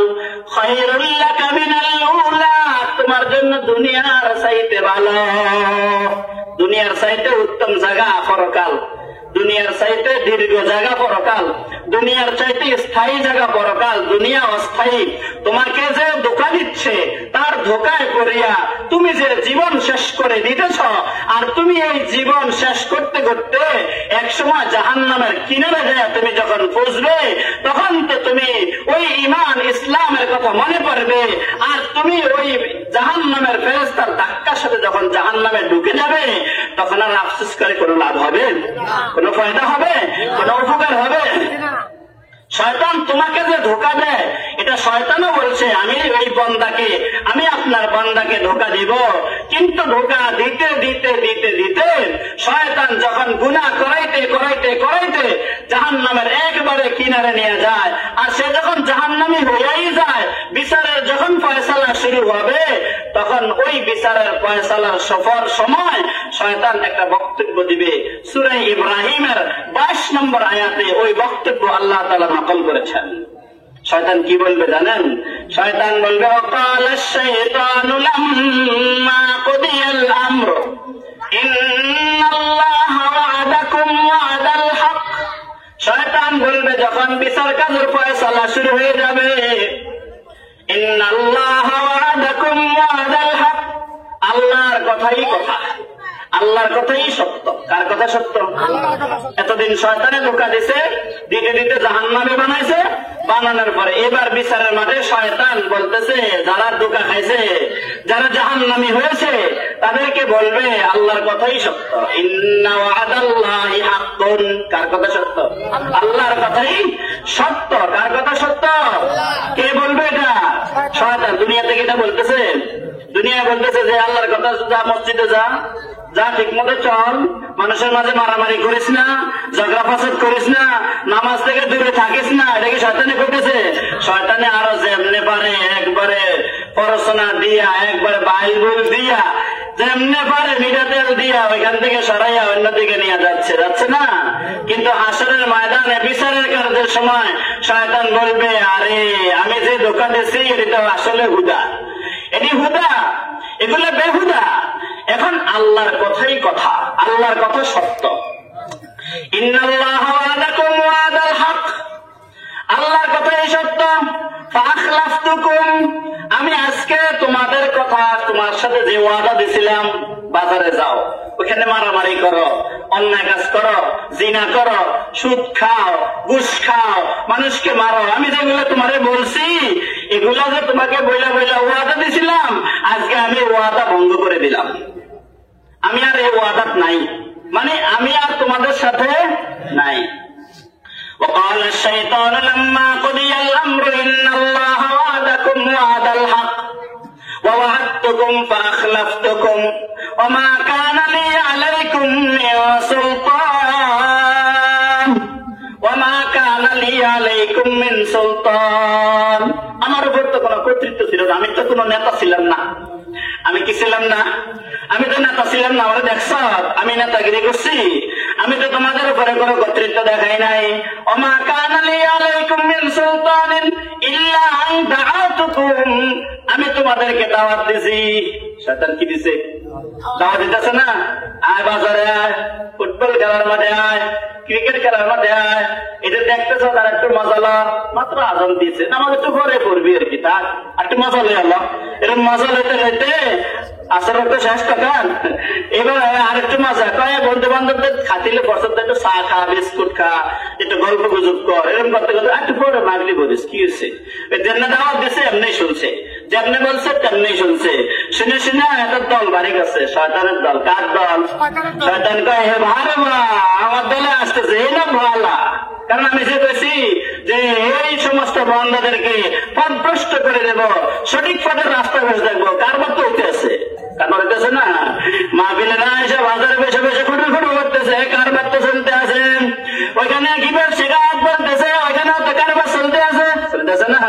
খায়রুল লাকা মিনাল উলা, তোমার জন্য দুনিয়ার চাইতে ভালো, দুনিয়ার চাইতে উত্তম জায়গা পরকাল, দুনিয়ার চাইতে দীর্ঘ জায়গা পরকাল, দুনিয়ার চাইতে স্থায়ী জায়গা পরকাল। দুনিয়া অস্থায়ী। তোমাকে যে ধোঁকা দিচ্ছে তার ধোঁকায় পড়িয়া তুমি যে জীবন শেষ করে দিতেছ, আর তুমি এই জীবন শেষ করতে করতে একসময় জাহান্নামের কিনারে যায় তুমি যখন পৌঁছবে, তখন তো তুমি ওই ঈমান ইসলামের কথা মনে পড়বে, আর তুমি ওই জাহান্নামের ফেরেশতার ধাক্কার সাথে যখন জাহান্নামে ঢুকে যাবে, তখন আর আফসোস করে কোনো লাভ হবে? কোনো ফায়দা হবে? কোনো উপকার হবে? শয়তান তোমাকে যে ধোঁকা দেয়, এটা শয়তানও বলছে আমি ওই বান্দাকে, আমি আপনার বান্দাকে ধোঁকা দিব। কিন্তু ধোঁকা দিতে দিতে দিতে দিতে শয়তান যখন গুনাহ করাইতে করাইতে করাইতে জাহান্নামের একবারে কিনারে নিয়ে যায়, আর সে যখন জাহান্নামী হয়েই যায়, বিচারের যখন ফয়সালা শুরু হবে, তখন ওই বিচারের ফয়সালার সফর সময় শয়তান একটা বক্তব্য দিবে। সূরা ইব্রাহিমের 22 নম্বর আয়াতে ওই বক্তব্য আল্লাহ তাআলা নকল করেছেন। শয়তান কি বলবে জানেন? শয়তান বলবে ওয়াকালাশ শাইতানু লাম্মা কুদিয়াল আমর ইন্নাল্লাহা ওয়া'দাকুম ওয়া'দাল হক। শয়তান বলবে যখন বিচার কাজের ফয়সালা শুরু হয়ে যাবে, ইন্নাল্লাহা ওয়া'দাকুম ওয়া'দাল হক, আল্লাহর কথাই কথা, আল্লাহর কথাই সত্য। কার কথা সত্য? এতদিন শয়তানে ধোঁকা দিছে, দিতে দিতে জাহান্নামে বানাইছে, বানানোর পরে এবার বিচারের মাঠে শয়তান বলতেছে যারা ধোঁকা খাইছে, যারা জাহান্নামী হয়েছে, তাদেরকে বলবে আল্লাহর কথাই সত্য। ইন্না ওয়া'দাল্লাহি হাক্কুন, কার কথা সত্য? আল্লাহর কথাই সত্য। কার কথা সত্য? কে বলবে এটা? শয়তান। দুনিয়া থেকে এটা বলতেছে, দুনিয়া বলতেছে যে আল্লাহর কথা, যা মসজিদে যা, যা ঠিক মতো চল, মানুষের মাঝে মারামারি করিস না, ঝগড়া ফাসাদ করিস না, নামাজ থেকে দূরে থাকিস না। এটা কি শয়তানে করতেছে? শয়তানে আরো যেমনে পারে একবারে পড়াশোনা দিয়া, একবারে বাইবেল দিয়া, যেমনে পারে মিঠা তেল দিয়া ওইখান থেকে সরাইয়া অন্যদিকে নিয়ে যাচ্ছে, যাচ্ছে না? কিন্তু হাসরের ময়দানে বিচারের কাজের সময় শয়তান বলবে আরে আমি যে ধোঁকা দিচ্ছি এটা আসলে হুদা, এটি হুদা, এগুলো বেহুদা। এখন আল্লাহর কথাই কথা, আল্লাহর কথা সত্য। ইন্নাল্লাহা ওয়া'দাকুম ওয়া'দাল হক, আল্লাহর কথাই সত্য। ফাখলাফতুকুম, আমি আজকে তোমাদের কথা, তোমার সাথে যে ওয়াদা দিছিলাম, বাজারে যাও, ওখানে মারামারি করো, অন্যায় কাজ করো, জিনা করো, সুদ খাও, ঘুষ খাও, মানুষকে মারো, আমি যেগুলো তোমারে বলছি, এগুলো যে তোমাকে বইলা বইলা ওয়াদা দিছিলাম, আজকে আমি ওয়াদা ভঙ্গ করে দিলাম। আমি আর এই ওয়াদাত নাই, মানে আমি আর তোমাদের সাথে নাই। وقال الشيطان لما قضي الأمر إن الله وعدكم وعد الحق ووعدتكم فأخلفتكم وما كان لي عليكم من سلطان وما كان لي عليكم من سلطان। আমার উপর তো কোনো কর্তৃত্ব ছিল না, আমি তো কোনো নেতা ছিলাম না। আমি কি ছিলাম না? আমি তো নেতা ছিলাম না। আমরা দেখছ আমি নেতাগিরি করছি? আমি তো তোমাদের উপরে কোনো কর্তৃত্ব দেখাই নাই। ওমা কানা লি আলাইকুম মিন সুলতানিন ইল্লা আন দাআতুকুম, আমি তোমাদেরকে দাওয়াত দিছি। শয়তান কি দিছে? দাওয়াত দিতেছে না, আয় বাজারে আয়, ফুটবল খেলার মাঠে আয়, ক্রিকেট খেলার মাঠে আয়, এটা দেখতেছ তার একটু মজা ল। মাত্র আজান দিয়েছে, নামাজ একটু পরে পড়বি আর কি, তার একটু মজা লই আলো। এরকম মজা লইতে লইতে আসর একটা শেষ টাকান, এবার আর একটু মজা কয় বন্ধু বান্ধবদের খাতিলে পছন্দ, একটু চা খা, বিস্কুট খা, একটু গল্প গুজব কর, এরকম করতে করতে একটু পরে মাগলি বলিস। কি হয়েছে? যেমনি দাওয়াত দিছে এমনি শুনছে, যেমনি বলছে তেমনি শুনছে। শুনে শুনে একটা দল বাড়ি গেছে, শয়তানের দল। কার দল? শয়তান কয় হে ভারে বা আমার দলে আসতেছে, এই না ভালা। কারণ আমি যে কইছি যে এই সমস্ত বন্ধাদেরকে পথভ্রষ্ট করে দেব, সঠিক পথের রাস্তা বেশ দেখবো। কার মতো হইতে আছে? কারণ হইতেছে না, মাহফিলে না এসে বাজারে বসে বসে খুঁটু খুঁটু করতেছে, কার বার্তা চলতে আছে, ওইখানে গিবের শিকায়ত বলতেছে, ওইখানেও তো কারবার চলতে আছে, চলতেছে না।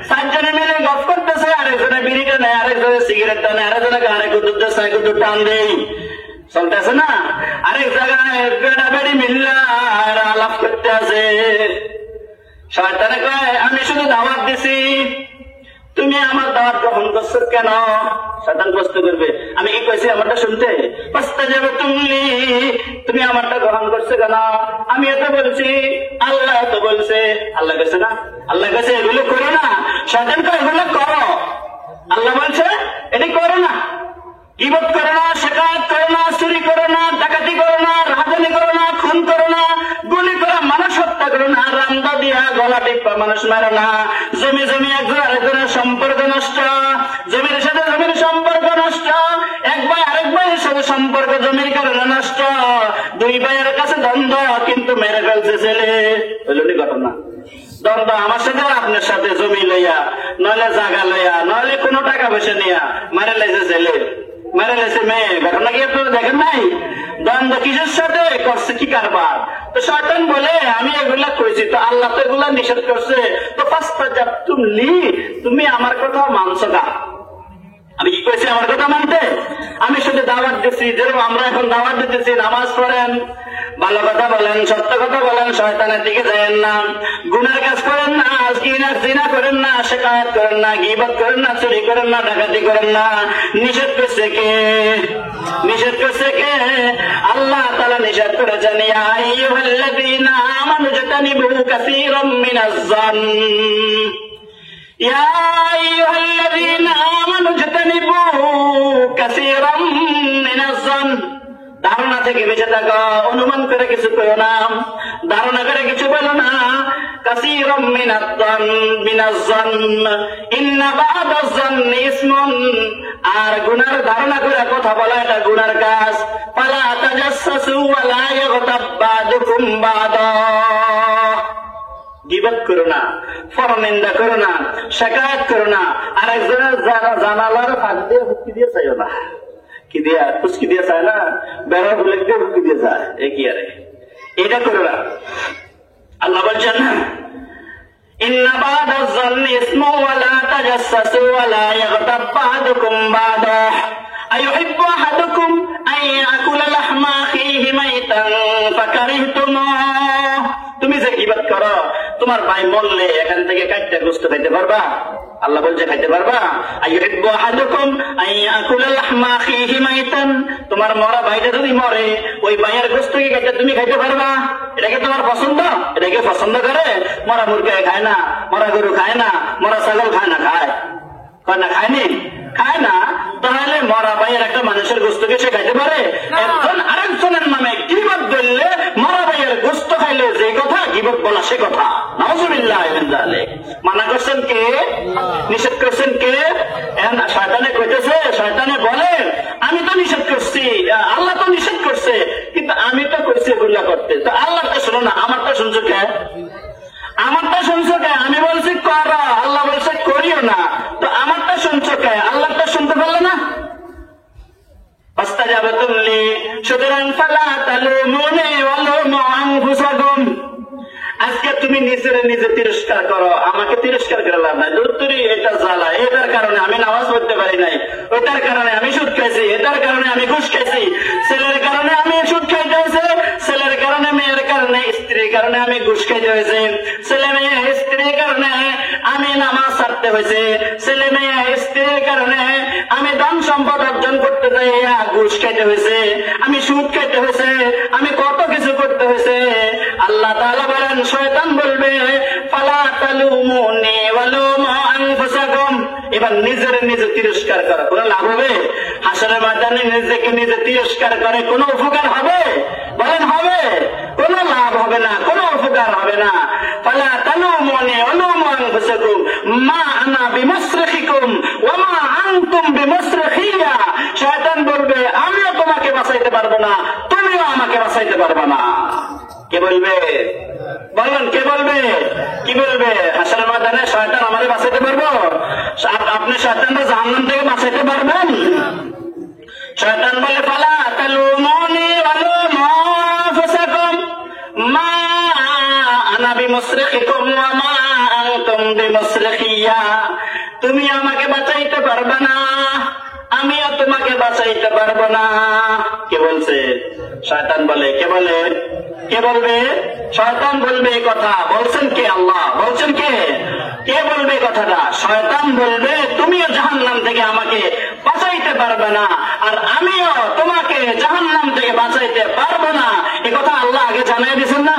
চারজনে মিলে গপ করতেছে, আরেকজনে বিড়ি টানে, আরেকজনে সিগারেট টানে, আরেকজনে আরেক কুতুর দেয় কুতুর টান দেই, চলতেছে না। আরেক জায়গায় বেড়া বেড়ি মিল্লা আলাপ করতে আছে। শয়তানে কয় আমি শুধু দাওয়াত দিছি, তুমি আমার দাওয়াত গ্রহণ করছো কেন? শয়তান প্রশ্ন করবে, আমি কি কইছি আমারটা শুনতে? পাস্তাজাব তুমলি, তুমি আমারটা গ্রহণ করছো কেন? আমি এত বলছি, আল্লাহ তো বলছে। আল্লাহ কইছে না? আল্লাহ কইছে এগুলো করো না। শয়তান কয় এগুলো করো। আল্লাহ বলছে এটি করো না, গীবত করো না, শিকায়ত করো না, চুরি করো না, ডাকাতি করো না, রাহাজানি করো না, খুন করো না, গুলি করা মানুষ হত্যা করো না, রান্দা দিয়া গলা টিপা মানুষ মারো না, জমি জমি একজন আরেকজনের সম্পর্ক নষ্ট, জমির সাথে জমির সম্পর্ক নষ্ট, এক ভাই আরেক ভাইয়ের সাথে সম্পর্ক জমির কারণে নষ্ট, দুই ভাইয়ের কাছে দ্বন্দ্ব কিন্তু মেরে ফেলছে ছেলে। ওইগুলি ঘটনা। দ্বন্দ্ব আমার সাথে আপনার সাথে, জমি লইয়া, নইলে জায়গা লইয়া, নইলে কোনো টাকা পয়সা নিয়া মারে লাইছে ছেলে, মেরে লেছে মেয়ে। ঘটনা কি আপনারা দেখেন নাই? দ্বন্দ্ব কিসের সাথে করছে? কি কারবার? তো শয়তান বলে আমি এগুলা কইছি, তো আল্লাহ তো এগুলা নিষেধ করছে, তো ফাস্তাজাব তুমলি, তুমি আমার কথা মানছো না। আমি কি কইছি আমার কথা মানতে? আমি শুধু দাওয়াত দিচ্ছি, যেরকম আমরা এখন দাওয়াত দিতেছি, নামাজ পড়েন, ভালো কথা বলেন, সত্য কথা বলেন, শয়তানের দিকে যায়েন না, গুনার কাজ করেন না, জিনা করেন না, শিকায়ত করেন না, গীবত করেন না, চুরি করেন না, ডাকাতি করেন না। নিষেধ করছে কে? নিষেধ করছে কে? আল্লাহ তাআলা নিষেধ করেছেন, ইয়া আইয়ুহাল্লাযীনা আমানু ইজতানিবু কাসীরাম মিনাজ-যন্ন, ইয়া আইয়ুহাল্লাযীনা আমানু ইজতানিবু কাসীরাম মিনাজ-যন্ন, ধারণা থেকে বেঁচে থাকো, অনুমান করে কিছু কইও না, ধারণা করে কিছু বলো না। কাসীরাম মিনাজ-যন্ন ইন্না বা'দাজ-যন্নি ইসমুন, আর গুনার ধারণা করে কথা বলা এটা গুনার কাজ। ফালা তাজাসসু ওয়া লা ইয়াগতাব বা'দুকুম বা'দা, গীবত করো না, পরনিন্দা করো না, শিকায়ত করো না, আর একজনের জানালার ফাঁক দিয়ে হুক্কি দিয়ে চাইও না। কি দিয়া? ফুসকি দিয়ে চায় না, বেড়ার বুলেক দিয়ে হুক্কি দিয়ে যায়, এ কি আরে? এটা করো না। আল্লাহ বলছেন ইন্না বা'দাজ-যন্নি ইসমুন ওয়া লা তাজাসসু ওয়া লা ইয়াগতাব বা'দুকুম বা'দা আইয়ুহিব্বু আহাদুকুম আন ইয়াকুলা লাহমা আখিহি মাইতান ফাকারিহতুমুহ, তুমি যে গীবত করো, তোমার ভাই মরলে এখান থেকে কাটটা গোশত খাইতে পারবা? আল্লাহ বলছে খাইতে পারবা? আইয়ুহিব্বু আহাদুকুম আন ইয়াকুলা লাহমা আখিহি মাইতান, তোমার মরা ভাইটা যদি মরে, ওই ভাইয়ের গোশত কি কাটটা তুমি খাইতে পারবা? এটা কি তোমার পছন্দ? এটা কি পছন্দ করে? মরা মুরগি খায় না, মরা গরু খায় না, মরা ছাগল খায় না? খায়? কয় না খায়নি? খায় না। তাহলে মরা ভাইয়ের একটা মানুষের গোশতকে সে খাইতে পারে? একজন আরেকজনের নামে গীবত বললে, মরা ভাইয়ের গোশত খাইলে যে কথা, গীবত বলা সে কথা। নাউযুবিল্লাহ মিন যালিক। মানা করছেন কে? নিষেধ করছেন কে? শয়তানে কইতেছে, শয়তানে বলে আমি তো নিষেধ করছি, আল্লাহ তালুমুনি ওয়া লুমু আনফুসাকুম। আজকে তুমি নিজের নিজে তিরস্কার করো, আমাকে তিরস্কার করে লাভ নাই। দূরতুরি এটা জ্বালা, এটার কারণে আমি নামাজ পড়তে পারি নাই, ওটার কারণে আমি সুদ খাইছি, এটার কারণে আমি ঘুষ খাইছি, ছেলের কারণে আমি সুদ খাইতে হয়েছে, ছেলের কারণে মেয়ের কারণে স্ত্রীর কারণে আমি ঘুষ খাইতে হয়েছে, ছেলে মেয়ে স্ত্রীর কারণে আমি নামাজ ছাড়তে হয়েছে, ছেলে মেয়ে স্ত্রীর কারণে আমি ধন সম্পদ অর্জন করতে যাইয়া ঘুষ খাইতে হয়েছে, আমি সুদ খাইতে হয়েছে, আমি কত কিছু করতে হয়েছে। আল্লাহ তাআলা বলেন, শয়তান বলবে ফালা তালুমুনি ওয়া লুমু আনফুসাকুম। এবার নিজের নিজে তিরস্কার করা কোনো লাভ হবে? হাসরের ময়দানে নিজেকে নিজে তিরস্কার করে কোনো উপকার হবে? বলেন হবে? কোনো লাভ হবে না, কোনো উপকার হবে না। ফালা তালুমুনি ওয়া লুমু আনফুসাকুম মা আনা বিমুসরিখিকুম ওয়া মা আনতুম বিমুসরিখিয়া। শয়তান বলবে আমিও তোমাকে বাঁচাইতে পারবো না, তুমিও আমাকে বাঁচাইতে পারবে না। কে বলবে? বলেন কে বলবে? কি বলবে? হাসরের ময়দানে শয়তান আমারে বাঁচাইতে পারবো? আপনি শয়তানকে জাহান্নাম থেকে বাঁচাইতে পারবেন? শয়তান বলে ফালা তালুমুনি ওয়া লুমু আনফুসাকুম মা আনা বিমুসরিখিকুম ওয়া মা আনতুম বিমুসরিখিয়া। তুমি আমাকে বাঁচাইতে পারবে না, আমিও তোমাকে বাঁচাইতে পারবো না। কে বলছে? শয়তান বলে। কে বলে? কে বলবে? শয়তান বলবে এই কথা। বলছেন কে? আল্লাহ বলছেন। কে কে বলবে কথাটা? শয়তান বলবে তুমিও জাহান্নাম থেকে আমাকে বাঁচাইতে পারবে না, আর আমিও তোমাকে জাহান্নাম থেকে বাঁচাইতে পারবো না। এ কথা আল্লাহ আগে জানাই দিয়েছেন না?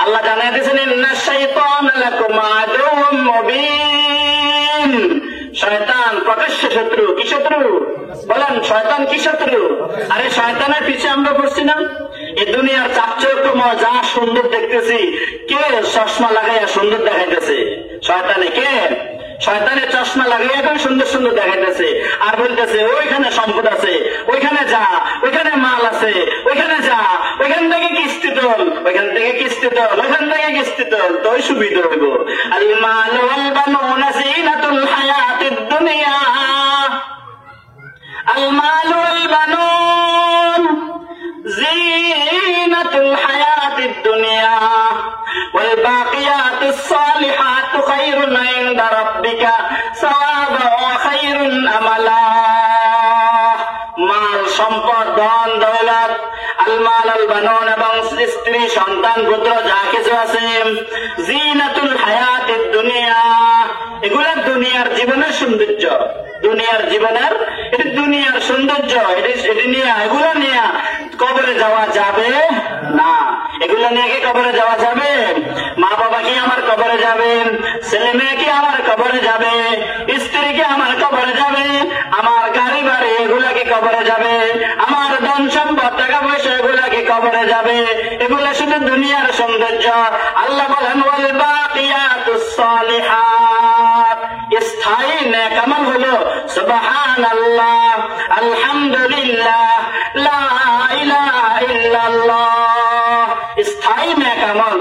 আল্লাহ জানাই দিয়েছেন ইন্নাশ শাইতানা লাকুম আদুউম মুবিন। শয়তান প্রকাশ্য শত্রু। কি শত্রু? বলেন শয়তান কি শত্রু? আরে শয়তানের পিছে আমরা পড়ছি না? এই দুনিয়ার চাকচক্যময় যা সুন্দর দেখতেছি, কে চশমা লাগাইয়া সুন্দর দেখাইতেছে? শয়তানে। কে? শয়তানের চশমা লাগাইয়া এখন সুন্দর সুন্দর দেখাইতেছে আর বলতেছে ওইখানে সম্পদ আছে, ওইখানে যা, ওইখানে মাল আছে, ওইখানে যা, ওইখান থেকে কিস্তি তোল, ওইখান থেকে কিস্তি তোল, ওইখান থেকে কিস্তি তোল, তোই সুবিধা হইব। আল মাল ওয়াল বানুনা যিনাতুল হায়াতিদ দুনিয়া। আল মাল ওয়াল বানুন যিনাতুল হায়াতিদ দুনিয়া ওয়াল বাকিয়াতুস সালিহাতু খায়রুন ইনদা রাব্বিকা সাওয়াবান ওয়া খায়রুন আমালা। মাল সম্পদ, ধন দৌলত, আল মাল আল বানুন এবং স্ত্রী সন্তান পুত্র যা কিছু আছে, যিনাতুল হায়াতিদ দুনিয়া, এগুলা দুনিয়ার জীবনের সৌন্দর্য। দুনিয়ার জীবনের এটি দুনিয়ার সৌন্দর্য। এটি নিয়ে এগুলো নিয়ে কবরে যাওয়া যাবে না। এগুলো নিয়ে কি কবরে যাওয়া যাবে? মা বাবা কি আমার কবরে যাবে? ছেলে মেয়ে কি আমার কবরে যাবে? স্ত্রী কি আমার কবরে যাবে? আমার গাড়ি বাড়ি এগুলা কি কবরে যাবে? আমার ধন সম্পদ টাকা পয়সা এগুলা কি কবরে যাবে? এগুলা শুধু দুনিয়ার সৌন্দর্য। আল্লাহ বলেন ওয়াল বাকিয়াতুস সালিহাত, স্থায়ী নেক আমল হলো সুবহানাল্লাহ, আলহামদুলিল্লাহ, লা ইলাহা ইল্লাল্লাহ। স্থায়ী নেক আমল,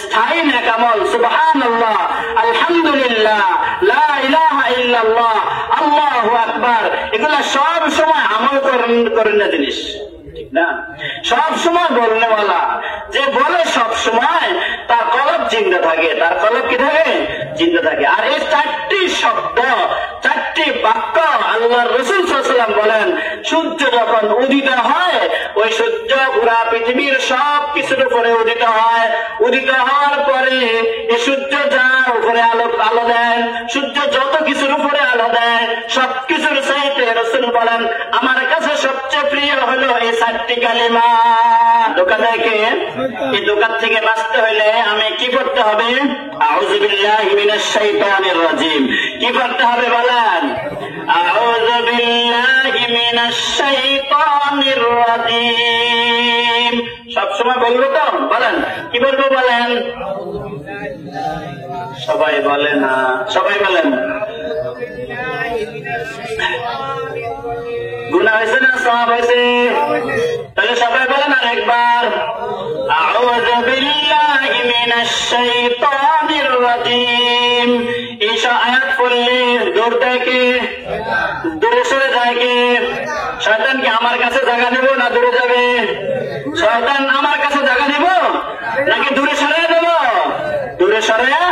স্থায়ী নেক আমল সুবহানাল্লাহ, আলহামদুলিল্লাহ, লা ইলাহা ইল্লাল্লাহ, আল্লাহু আকবার। এগুলা সব সময় আমল করেন না জিনিস, ঠিক না? সব সময় বলনেওয়ালা যে বলে সব সময় তার কলব জিন্দা থাকে, তার কলব কি থাকে? জিন্দা থাকে। আর এই চারটি শব্দ, চারটি বাক্য আল্লাহর রাসূল সাল্লাল্লাহু আলাইহি ওয়াসাল্লাম বলেন সূর্য যখন উদিত হয়, ওই সূর্য পুরা পৃথিবীর সব কিছুর উপরে উদিত হয়। উদিত হওয়ার পরে এই সূর্য যার উপরে আলো দেয়, সূর্য যত কিছুর উপরে আলো দেয়, সবকিছুর চাইতে রাসূল বলেন আমার কাছে সবচেয়ে প্রিয় হলো এই চারটি কালিমা। ধোঁকা দেয় কে? এই ধোঁকার থেকে বাঁচতে হলে আমি কি করতে হবে? আউযু বিল্লাহি মিনাশ শাইতানির রাজিম। কি করতে হবে বলেন? আউযু বিল্লাহি মিনাশ শাইতানির রাজিম। সবসময় বলবো তো? বলেন কি বলবো? বলেন সবাই বলে না, সবাই বলেন। গুনাহ হয়েছে না সওয়াব হয়েছে? তাহলে সবাই বলেন আরেকবার, আউযু বিল্লাহি মিনাশ শাইতানির রাজিম। এই আয়াত পড়লে দূর থেকে দূরে সরে যায় কে? শয়তান কি আমার কাছে জায়গা নেব না দূরে যাবে? শয়তান আমার কাছে জায়গা দিব নাকি দূরে সরাই দেব? দূরে সরাইয়া,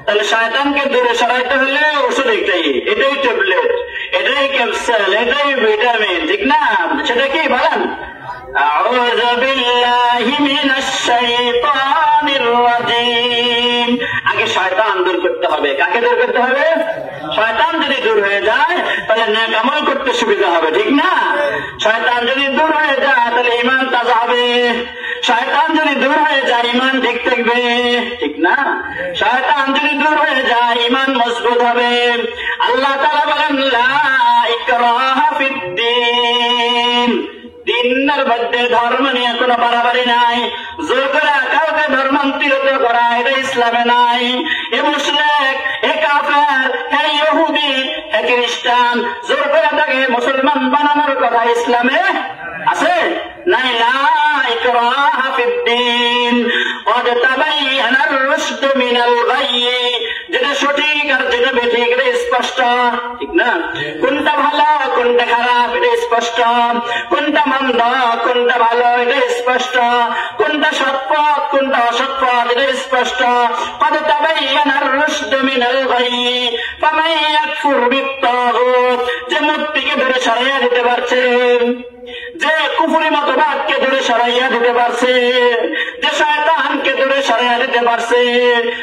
তাহলে শয়তানকে দূরে সরাইতে হলে ওষুধ এটাই ট্যাবলেট, এটাই ক্যাপসুল, এটাই ভিটামিন, ঠিক না? সেটা কি বলেন? আউযু বিল্লাহি মিনাশ শাইতানির রাজীম। আগে শয়তান দূর করতে হবে। কাকে দূর করতে হবে? শয়তান যদি দূর হয়ে যায় তাহলে নেক আমল করতে সুবিধা হবে, ঠিক না? শয়তান যদি দূর হয়ে যায় তাহলে ঈমান তাজা হবে। শয়তান যদি দূর হয়ে যায় ঈমান ঠিক থাকবে, ঠিক না? শয়তান যদি দূর হয়ে যায় ঈমান মজবুত হবে। আল্লাহ তাআলা বলেন লা ইকরাহা ফিদ্দীন। দিনের মধ্যে ধর্ম নিয়ে কোনো বাড়াবাড়ি নাই। জোর করে কাউকে ধর্মান্তরিত করা এটা ইসলামে নাই। এ মুশরিক, এ কাফের, এ ইহুদি, এ খ্রিস্টান জোর করে তাকে মুসলমান বানানোর কথা ইসলামে আছে নাই? লা ইকরাহা ফিদ্দীন ক্বাদ তাবায়্যানার রুশদু মিনাল গায়্যি। যেটা সঠিক আর যেটা বেঠিক এটা স্পষ্ট, ঠিক না? কোনটা ভালো কোনটা খারাপ এটা স্পষ্ট, কোনটা মন্দ কোনটা ভালো এটা স্পষ্ট, কোনটা সৎপথ কোনটা অসৎপথ এটা স্পষ্ট। ক্বাদ তাবায়্যানার রুশদু মিনাল গায়্যি ফামান ইয়াকফুর বিত-তাগুত। যে মূর্তিকে ধরে সরাইয়া দিতে পারছে, যে কুফরি মতবাদকে দূরে সরাইয়া দিতে পারছে, যে শয়তানকে দূরে সরাইয়া দিতে পারছে,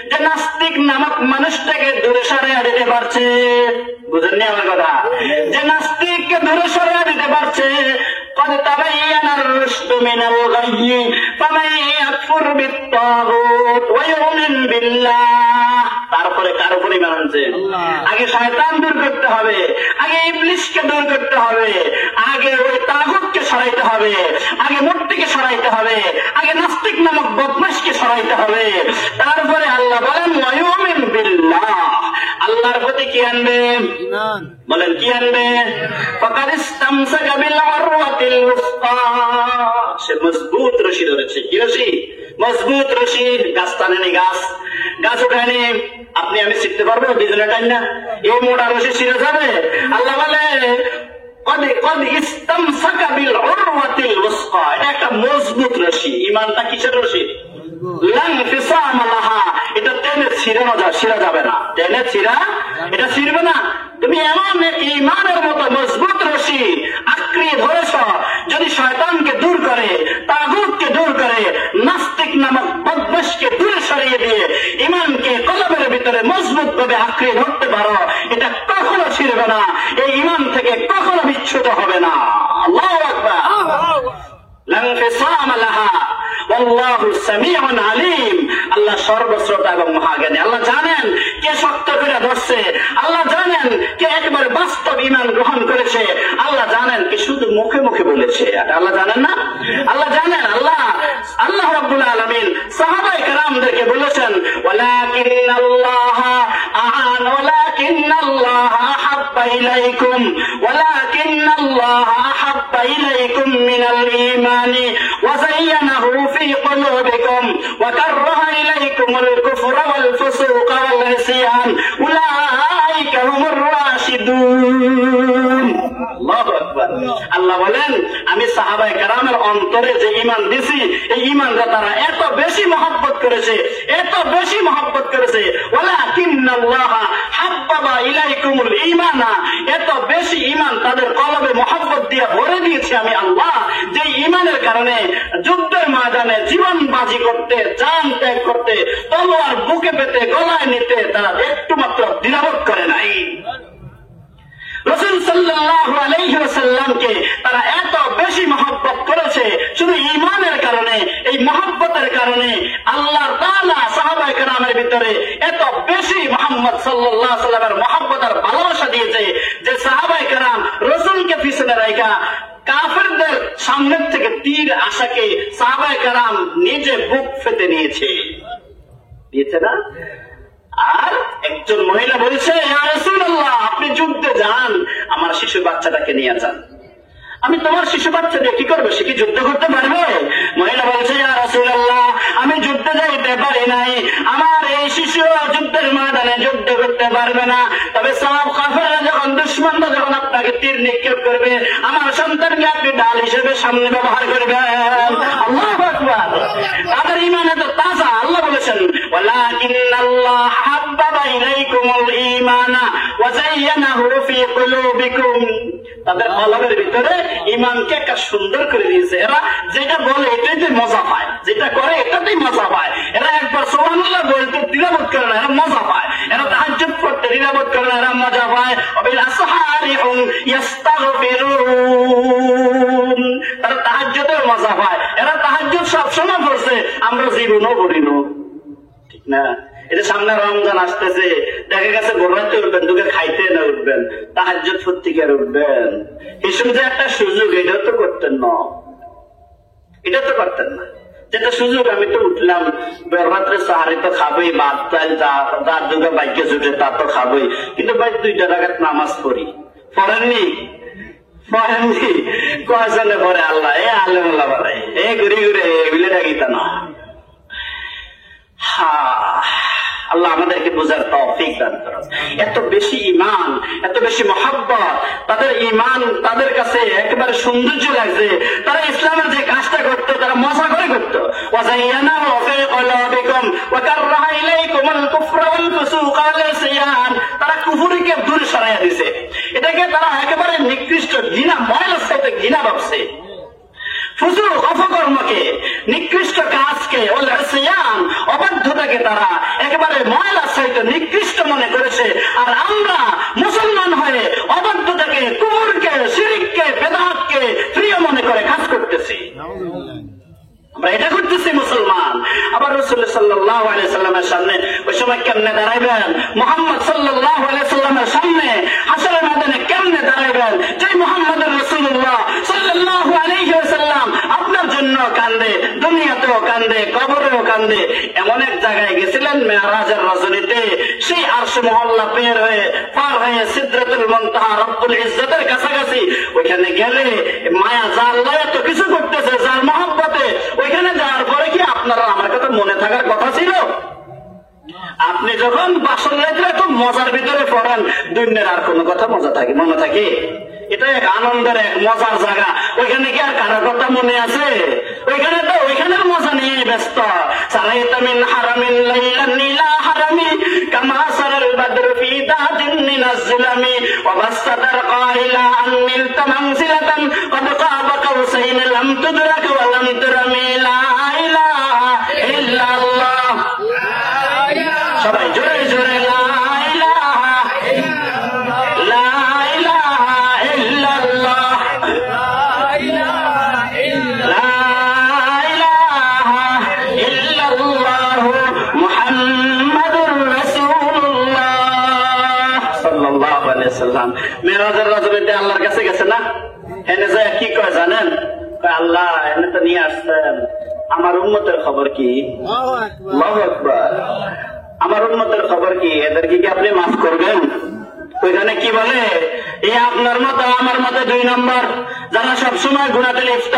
যে নাস্তিক নামক মানুষটাকে দূরে সরাইয়া দিতে পারছে, বুঝেননি আমার কথা? যে নাস্তিককে দূরে সরাইয়া দিতে পারছে, قد تبين الرشد من الغي فمن يكفر بالطاغوت ويؤمن بالله। তারপরে কার উপর ঈমান আনছে? আগে শয়তান দূর করতে হবে, আগে ইবলিসকে দূর করতে হবে, আগে ওই তাগুতকে সরাইতে হবে, আগে মূর্তিকে সরাইতে হবে, আগে নাস্তিক নামক বদমাশকে সরাইতে হবে। তারপরে আল্লাহ বলেন ওয়ায়ুমিন বিল্লাহ। আল্লাহর প্রতি কি আনবে? ঈমান। বলেন কি আনবে? ফাকাদ ইসতামসাকা বিল উরওয়াতিল উসকা। সে মজবুত রশি ধরেছে। কি রশি? মজবুত রশি। গাছ টানেনি, গাছ উঠায়নি। আপনি আমি শিখতে পারবো দুজনে টাইম না? এই মোটা রশি ছিঁড়ে যাবে? আল্লাহ বলে قد استمسك بالعروة الوثقى। এটা একটা মজবুত রশি। ঈমানটা কিসের রশি? লা ইনফিসাম লাহা। এটা টেনে ছিঁড়া যাবে না। টেনে ছিঁড়া এটা ছিঁড়বে না। তুমি এমন ঈমানের মতো মজবুত রশি আঁকড়িয়ে ধরেছ, যদি শয়তানকে দূর করে, তাগুতকে দূর করে, নাস্তিক নামক বদমাশকে দূরে সরিয়ে দিয়ে ঈমানকে কলবের ভিতরে মজবুত ভাবে আঁকড়িয়ে ধরতে পারো, এটা কখনো ছিঁড়বে না। এই ঈমান থেকে কখনো বিচ্যুত হবে না। আল্লাহু আকবার। লা ইনফিসাম লাহা ওয়াল্লাহু সামিউন আলিম। আল্লাহ সর্বশ্রোতা এবং মহাজ্ঞানী। আল্লাহ জানেন কে শক্ত করে ধরছে, আল্লাহ জানেন কে একেবারে বাস্তব ঈমান গ্রহণ করেছে, আল্লাহ জানেন কে শুধু মুখে মুখে বলেছে। আল্লাহ জানেন না? আল্লাহ জানেন। আল্লাহ রাব্বুল আলামিন সাহাবায়ে কেরামদেরকে বলেছেন ওয়ালাকিন্নাল্লাহ আ'আন ওয়ালাকিন্নাল্লাহ আহাব্বা ইলাইকুম ওয়ালাকিন্নাল্লাহ আহাব্বা ইলাইকুম মিনাল ঈমানি ওয়া যায়্যানাহু ফি قلوبكم وكره إليكم الكفر والفسوق والعصيان أولئك هم الراشدون। আল্লাহু আকবার। আল্লাহ বলেন আমি সাহাবায়ে কেরামের অন্তরে যে ঈমান দিছি, এই ঈমানটা তারা এত বেশি মহব্বত করেছে, এত বেশি মহব্বত করেছে। ওয়ালাকিন্নাল্লাহ হাব্বাবা ইলাইকুমুল ঈমানা। এত বেশি ঈমান তাদের কলবে মহব্বত দিয়ে ভরে দিয়েছি আমি আল্লাহ, যে ঈমানের কারণে যুদ্ধের ময়দানে জীবন বাজি করতে, জান ত্যাগ করতে, তলোয়ার বুকে পেতে গলায় নিতে তারা একটু মাত্র দ্বিধাবোধ করে নাই। রাসূল সাল্লাল্লাহু আলাইহি ওয়াসাল্লামকে তারা এত বেশি মহব্বত করেছে শুধু ঈমানের কারণে। এই মহব্বতের কারণে আল্লাহ তাআলা সাহাবায়ে কেরামের ভিতরে এত বেশি মুহাম্মদ সাল্লাল্লাহু আলাইহি ওয়াসাল্লামের মহব্বত আর ভালোবাসা দিয়েছে যে সাহাবায়ে কেরাম রাসূলকে পিছনে রাখা কাফেরদের সামনের থেকে তীর আশাকে সাহাবায়ে কেরাম নিজে বুক ফেটে দিয়েছে না? আর একজন মহিলা বলছে ইয়া রাসূলুল্লাহ আপনি যুদ্ধে যান, আমার শিশু বাচ্চাটাকে নিয়ে যান। আমি তোমার শিশু বাচ্চা দিয়ে কি করবো? সে কি যুদ্ধ করতে পারবে? মহিলা বলছে ইয়া রাসূলুল্লাহ আমি যুদ্ধে যাইতে পারি নাই, আমার এই শিশু যুদ্ধের ময়দানে যুদ্ধ করতে পারবে না। তবে সব কাফেররা যখন দুশমনরা যখন আপনাকে আপনাকে তীর নিক্ষেপ করবে, আমার সন্তানকে আপনি ঢাল হিসেবে সামনে ব্যবহার করবেন। আল্লাহু আকবার। তাদের ঈমান এত তাজা। আল্লাহ বলেছেন ওয়ালাকিন্নাল্লাহ হাব্বাবা ইলাইকুমুল ঈমানা ওয়া যায়্যানাহু ফী কুলুবিকুম। তাদের কলবের ভিতরে ঈমানকে একটা সুন্দর করে দিয়েছে। এরা যেটা বলে এটাতে মজা পায়, যেটা করে এটাতেই মজা পায়। এরা একবার সুবহানাল্লাহ বলতে দ্বিধাবোধ করে না, এরা মজা পায়। এরা তাহাজ্জুদ পড়তে দ্বিধাবোধ করে না, এরা মজা পায়। ওয়াবিল আসহারি হুম ইস্তাগফিরুন। তারা তাহাজ্জুদেও মজা পায়। এরা তাহাজ্জুদ সবসময় পড়ছে, আমরা জীবনও পড়ি না, ঠিক না? এটা সামনে রমজান আসতেছে, দেখা গেছে গোড়াতে উঠবেন, দুকে খাইতে না উঠবেন, তাহাজ্জুদ ফুর্তিকার উঠবেন। হিসেবে যে একটা সুযোগ, এটাও তো করতেন না, এটা তো করতেন না। যেটা সুযোগ, আমি তো উঠলাম রাত্রে সাহারি তো খাবোই, ভাত চাল যার দুটো বাইকে জুটে তা তো খাবোই, কিন্তু ভাই 2 রাকাত নামাজ পড়ি। পড়েননি? পড়েননি? কয়জনে পড়ে? আল্লাহ এ আলেমুল্লাহ বলে এ ঘুরে ঘুরে এগুলো ডাকিতা না। আল্লাহ আমাদেরকে বোঝার তৌফিক দান করুন। এত বেশি ঈমান, এত বেশি মহব্বত, তাদের ঈমান তাদের কাছে একেবারে সৌন্দর্য লাগছে। তারা ইসলামের যে কাজটা করতো তারা মজা করে করতো। ওয়াযায়্যানাহু ফী কুলুবিকুম ওয়া কাররাহা ইলাইকুমুল কুফরা ওয়াল ফুসুকা ওয়াল ইসয়ান। তারা কুফরকে দূরে সরাইয়া দিয়েছে। এটাকে তারা একেবারে নিকৃষ্ট ঘৃণা, ময়লার সাথে ঘৃণা ভাবছে। ফুসুক অপকর্মকে, নিকৃষ্ট কাজকে, ওয়াল ইসয়ান অবাধ্যতাকে তারা একেবারে ময়লার সাথে নিকৃষ্ট মনে করেছে। আর আমরা মুসলমান হয়ে অবাধ্যতাকে, কুফরকে, শিরককে, বেদাতকে প্রিয় মনে করে কাজ করতেছি। আমরা এটা করতেছি মুসলমান। আবার রাসূল সাল্লাল্লাহু আলাইহি সাল্লামের সামনে ওই সময় কেমনে দাঁড়াইবেন? মুহাম্মদ সাল্লাল্লাহু আলাইহি সাল্লামের সামনে হাসরের ময়দানে কেমনে দাঁড়াইবেন? যে মুহাম্মদুর রাসূলুল্লাহ সাল্লাল্লাহু আলাইহি ওয়াসাল্লাম আপনার জন্য কান্দে, দুনিয়াতেও কান্দে, কবরেও কান্দে। এমন এক জায়গায় গেছিলেন মেরাজের রজনীতে, সেই আরশ মহল্লা পার হয়ে সিদরাতুল মুনতাহা রব্বুল ইজ্জতের কাছাকাছি। ওইখানে গেলে মায়া যার লয়ে তো কিছু করতেছে, যার মহব্বতে, ওইখানে যাওয়ার পরে কি আপনারা আমার কথা মনে থাকার কথা ছিল? আপনি যখন বাসন রাইতে একটু মজার ভিতরে পড়েন, দুনিয়ার আর কোনো কথা মনে থাকে? এটা এক আনন্দের, এক মজার জায়গা। ওইখানে কি আর কারোর কথা মনে আছে? ওইখানে তো ওইখানের মজা নিয়ে ব্যস্ত। সারাইতা মিন হারামিন লাইলান ইলা হারামি কামা সারাল বাদরু ফি দাদিন মিনাজ জুলামি ওয়া বাসাদার কাইলা আননিল তামানসিলাতান কদ কাবা কাউসাইন লাম তুদরাক ওয়া লাম তুরামি। লা ইলাহা ইল্লাল্লাহ। সবাই জোরে জোরে লা ইলাহা লা ইলাহা ইল্লাল্লাহ লা ইলাহা ইল্লাল্লাহ মুহাম্মাদুর রাসূলুল্লাহ সাল্লাল্লাহু আলাইহি ওয়াসাল্লাম। মেরাজের রাজনীতি আল্লাহর কাছে গেছে না? এনে যায় কি কয় জানেন? আল্লাহ এনে তো নিয়ে আসছেন, আমার উম্মতের খবর কি? আল্লাহু আকবার। আমার উম্মতের খবর কি? এদেরকে কি আপনি মাফ করবেন? ওইখানে কি বলে? এই আপনার মতো আমার মতো 2 নম্বর, যারা সবসময় গুনাতে লিপ্ত।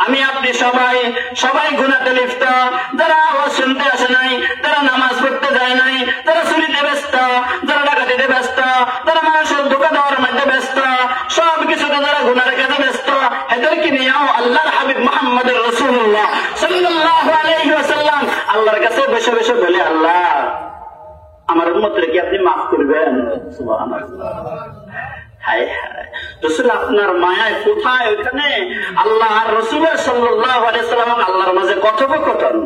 আমি আপনি সবাই গুনাতে লিপ্ত। যারা আওয়াজ শুনতে আসে নাই, যারা নামাজ পড়তে যায় নাই, যারা চুরিতে ব্যস্ত, যারা ডাকাতিতে ব্যস্ত, যারা মানুষের ধোঁকা দেওয়ার মধ্যে ব্যস্ত, সব কিছুতে যারা গুনার কাজে ব্যস্ত, এদেরকে নিয়েও আল্লাহর হাবিব মুহাম্মদুর রাসূলুল্লাহ সাল্লাল্লাহু আলাইহি ওয়াসাল্লাম আল্লাহর কাছে বসে বসে বলে, আল্লাহ আমার উম্মতকে কি আপনি মাফ করবেন? সুবহানাল্লাহ। হায় হায়, রাসূল আপনার মায়ায় কোথায়? ওখানে আল্লাহ আর রাসূল সাল্লাল্লাহু আলাইহি ওয়াসাল্লাম আল্লাহর মাঝে কথোপকথন,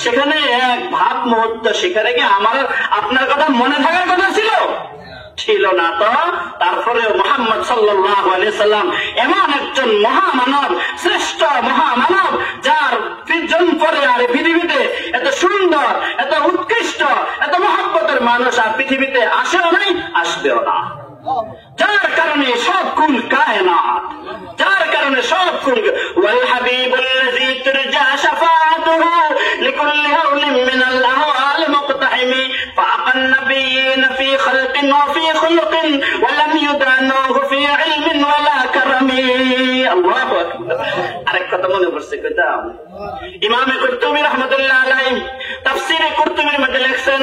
সেখানে এক ভাব মুহূর্ত, সেখানে কি আমার আপনার কথা মনে থাকার কথা ছিল না তো? তারপরে মুহাম্মদ সাল্লাল্লাহু আলাইহি সাল্লাম এমন একজন মহামানব, শ্রেষ্ঠ মহামানব, যার জন্ম পরে আর পৃথিবীতে এত সুন্দর, এত উৎকৃষ্ট, এত মহব্বতের মানুষ আর পৃথিবীতে আসেও নাই, আসবেও না। যার কারণে সব কুল কায়নাত, যার কারণে সব কুল। ওয়াল হাবিবুল্লাযী তুরজা শাফাআতুহু লিকুল্লি হাওলিন মিনাল আহওয়াল মুqtahimi ফাআকান নাবিয়িন ফি খালকিন ওয়া ফি খুলুকিন ওয়া লাম ইউদানুহু ফি ইলমিন ওয়ালা কারামি। আল্লাহু আকবার। আর আরেক কথা মনে পড়ছে, কইতাম। ইমামে কুরতুবী রাহমাতুল্লাহ আলাইহি তাফসীরে কুরতুবীর মধ্যে লিখছেন,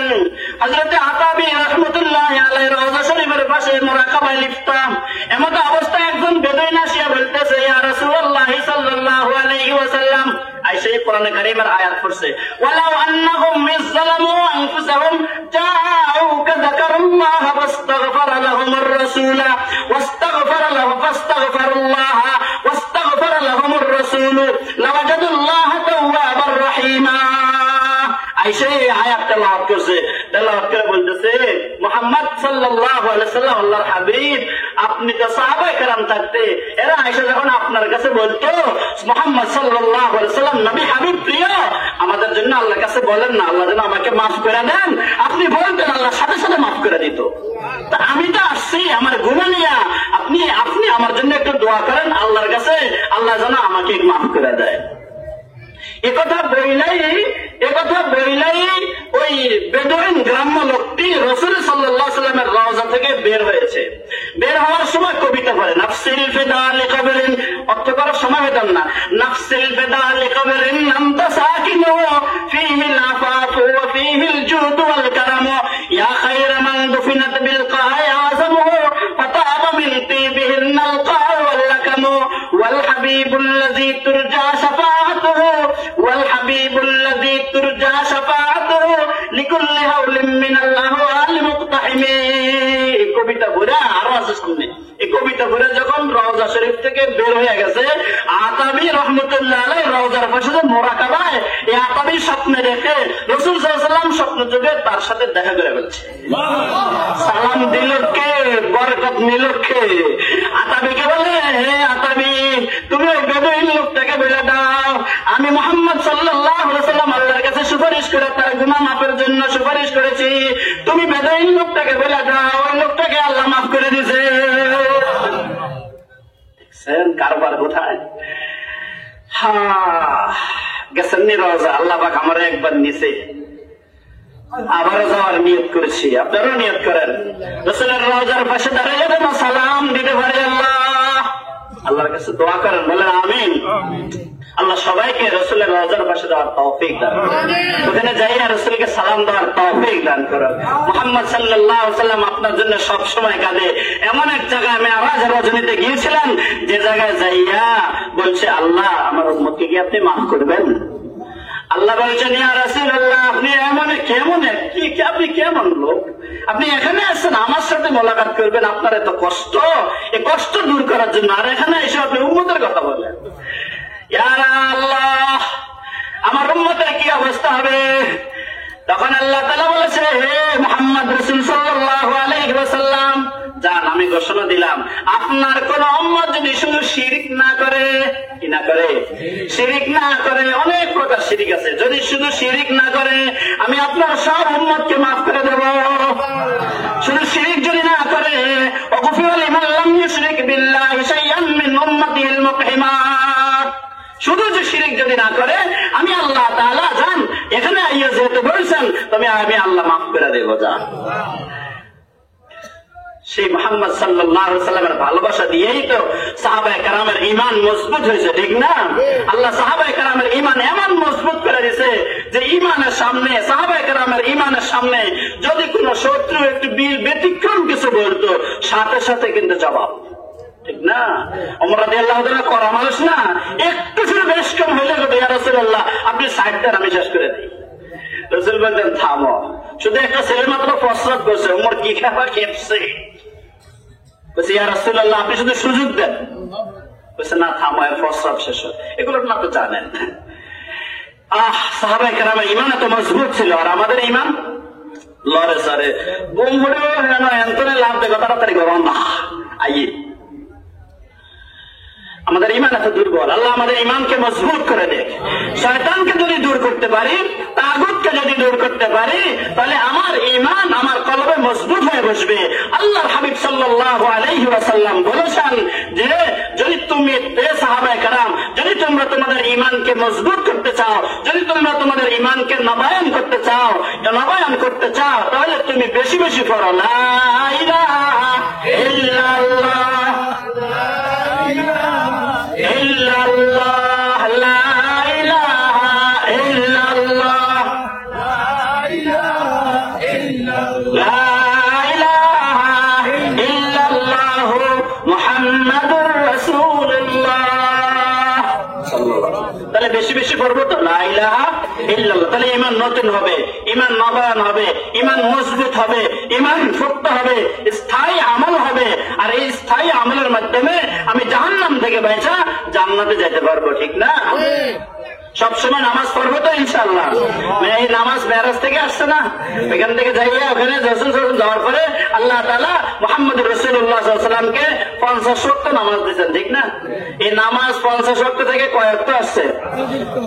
হযরত আতাবী রাহমাতুল্লাহ আলাইহি রওজা শরীফের পাশে মুরাকাবায় লিখতাম। এমন অবস্থায় একজন বেদুইন আসিয়া বলতেছে, ইয়া রাসূলুল্লাহ সাল্লাল্লাহু আলাইহি ওয়াসাল্লাম, আয়েশা কোরআনে কারীমের আয়াত পড়ছে, ওয়ালাউ আন্নাহুম ইযলামু আনফুসাহুম জাআউকা যাকারুল্লাহ ওয়াস্তাগফারা লাহুমুর রাসূল ওয়াস্তাগফারা লাহুম ফাস্তাগফিরুল্লাহ ওয়াস্তাগফারা লাহুমুর রাসূল লাওয়াজাদুল্লাহ তাওয়াবার রহিমা। আয়েশা এই আয়াত তেলাওয়াত করছে, তেলাওয়াত করে বলতেছে, মুহাম্মদ সাল্লাল্লাহু আলাইহি ওয়াসাল্লাম আল্লাহর হাবিব, আপনি তো সাহাবায়ে কেরাম থাকতে এরা আয়েশা যখন আপনার কাছে বলতো মুহাম্মদ সাল্লাল্লাহু আলাইহি ওয়াসাল্লাম নবী হাবিব প্রিয়, আমাদের জন্য আল্লাহর কাছে বলেন না আল্লাহ যেন আমাকে মাফ করে দেন, আপনি বলতেন আল্লাহ সাথে সাথে মাফ করে দিত। তা আমি তো আসছি আমার গুনাহ নিয়া, আপনি আমার জন্য একটু দোয়া করেন আল্লাহর কাছে, আল্লাহ যেন আমাকে মাফ করে দেয়। একথা বইলাই ওই বেদুইন গ্রাম্য লোকটি রাসূল সাল্লাল্লাহু আলাইহি ওয়াসাল্লামের রওজা থেকে বের হয়েছে। বের হওয়ার সময় কবিতা পড়ে, নাফসিল ফিদা লিকবরিন, অর্থ করার সময় হইতাম না, নাফসিল ফিদা লিকবরিন আনতা সাকিনু ফীহিল আফাফু ওয়া ফীহিল জুদ ওয়াল কারাম ইয়া খায়রা মান দুফিনাত বিল কায় আযমু ফাতাবা মিন তিবিহিন আলকা ওয়াল লাকাম ওয়াল হাবিবুল্লাযী তুরজা শাফাআতুহু والحبيب الذي ترجى شفاعته لكل هول من الأهوال مقتحم। এই কবিতা ঘুরে আরো আছে সামনে। এই কবিতা ঘুরে যখন রওজা শরীফ থেকে বের হয়ে গেছে, আতাবী রাহমাতুল্লাহ আলাইহি রওজার পাশে মুরাকাবায় এই আতাবী স্বপ্নে দেখে রাসূল সাল্লাল্লাহু আলাইহি ওয়াসাল্লাম স্বপ্ন যোগে তার সাথে দেখা করে বলছে, সালাম দিল কে, বরকত নিল কে? আতাবীকে বলে, হে আতাবী, তুমি ওই বেদুইন লোকটাকে বলে দাও আমি মুহাম্মদ সাল্লাল্লাহু আলাইহি ওয়াসাল্লাম আল্লাহর কাছে সুপারিশ করে তার গুনাহ মাফের জন্য সুপারিশ করেছি, তুমি বেদুইন লোকটাকে বলে দাও ওই লোকটাকে আল্লাহ মাফ করে দিয়েছে। দেখছেন কারবার কোথায়? গেছেন নি রওজা, আল্লাহ পাক আমার একবার নিচে আবারও যাওয়ার নিয়ত করেছি, আপনারাও নিয়ত করেন, রাসূলের রওজার পাশে দাঁড়িয়ে যেন সালাম দিতে পারে আল্লাহর কাছে দোয়া করেন, বলেন আমিন। আল্লাহ সবাইকে রাসূলের রওজার পাশে যাওয়ার তৌফিক দান করুন, ওখানে যাইয়া রাসূলকে সালাম দেওয়ার তৌফিক দান করুন। মুহাম্মদ সাল্লাল্লাহু আলাইহি ওয়াসাল্লাম আপনার জন্য সব সময় কাঁদে। এমন এক জায়গায় মেরাজ রজনীতে গিয়েছিলেন যে জায়গায় যাইয়া বলছে, আল্লাহ আমার উম্মতকে কি আপনি মাফ করবেন? আল্লাহ বলছেন, ইয়া রাসূলুল্লাহ আপনি আপনি কেমন লোক, আপনি এখানে আসছেন আমার সাথে মোলাকাত করবেন, আপনার এত কষ্ট, এই কষ্ট দূর করার জন্য, আর এখানে এসে আপনি উম্মতের কথা বলেন। ইয়া আল্লাহ আমার উম্মতের কি অবস্থা হবে? তখন আল্লাহ তাআলা বলেছে, হে মুহাম্মদ রাসূল সাল্লাল্লাহু আলাইহি ওয়াসাল্লাম, যান আমি ঘোষণা দিলাম আপনার কোন উম্মত যদি শুধু শিরক না করে, কি না করে, শিরক না করে, অনেক প্রকার শিরক আছে, যদি শুধু শিরক না করে আমি আপনার সব উম্মতকে মাফ করে দেব। শুধু শিরক যদি না করে, ওয়াগফির লিমান লাম ইউশরিক বিল্লাহি শাইআন মিন উম্মাতিল মুকহিমাত, শুধু যে শিরক যদি না করে আমি আল্লাহ তাআলা জান এখানে আইয়া যেহেতু বলছেন তবে আমি আল্লাহ মাফ করে দেব। যান সেই মুহাম্মদ সাল্লাল্লাহু আলাইহি ওয়াসাল্লামের ভালোবাসা দিয়েই তো সাহাবায়ে কেরামের ঈমান মজবুত হয়েছে, ঠিক না? আল্লাহ সাহাবায়ে কেরামের ঈমান এমন মজবুত করে দিয়েছে যে ঈমানের সামনে, সাহাবায়ে কেরামের ঈমানের সামনে যদি কোনো শত্রু একটু ব্যতিক্রম কিছু বলতো সাথে সাথে কিন্তু জবাব, ঠিক না? ওমর রাদিয়াল্লাহু তাআলা করা মানুষ না, একটু শুধু বেশ কম হইলে ইয়া রাসূলুল্লাহ আপনি সাইডটা আমি শেষ করে দিই। রাসূল বললেন থামো, শুধু একটা ছেলে মাত্র প্রস্রাব করছে, ওমর কি খাবার খেপছে, বলছে ইয়া রাসূলুল্লাহ আপনি শুধু সুযোগ দেন, বলছে না থামো এর প্রস্রাব শেষ। এগুলো না তো জানেন। সাহাবায়ে কেরামের ঈমান এত মজবুত ছিল, আর আমাদের ঈমান লড়ে সরে বোম ভরে এন্তনে লাভ দেখো তাড়াতাড়ি গরম না আইয়ে। আমাদের ঈমান এত দুর্বল, আল্লাহ আমাদের ঈমানকে মজবুত করে দেয়। শয়তানকে যদি দূর করতে পারি, তাগুতকে যদি দূর করতে পারি, তাহলে আমার ঈমান আমার কলবে মজবুত হয়ে বসবে। আল্লাহর হাবিব সাল্লাল্লাহু আলাইহি ওয়াসাল্লাম বলেছেন যে যদি তুমি সাহাবায়ে কেরাম যদি তোমরা তোমাদের ঈমানকে মজবুত করতে চাও, যদি তোমরা তোমাদের ঈমানকে নবায়ন করতে চাও, তাহলে তুমি বেশি বেশি পড়ো লা ইলাহা ইল্লাল্লাহ ইল্লাল্লাহ মুহাম্মাদুর রাসূলুল্লাহ। তাহলে বেশি বেশি পড়বো তো লা ইলাহা ইল্লাল্লাহ। তাহলে ঈমান নতুন হবে, ঈমান নবায়ন হবে, ঈমান মজবুত হবে, ঈমান শক্ত হবে, স্থায়ী আমল হবে। আর এই স্থায়ী আমলের মাধ্যমে আমি জাহান্নাম থেকে বাঁচা জান্নাতে যেতে পারবো, ঠিক না? সবসময় নামাজ পড়বো তো ইনশাআল্লাহ। এই নামাজ মেরাজ থেকে আসছে না, এখান থেকে যাইয়া ওখানে রাসূল সাল্লাল্লাহু যাওয়ার পরে আল্লাহ তাআলা মুহাম্মদুর রাসূলুল্লাহ সাল্লাল্লাহু আলাইহি ওয়াসাল্লামকে 50 ওয়াক্ত নামাজ দিয়েছেন, ঠিক না? এই নামাজ 50 ওয়াক্ত থেকে কয় ওয়াক্ত আসছে?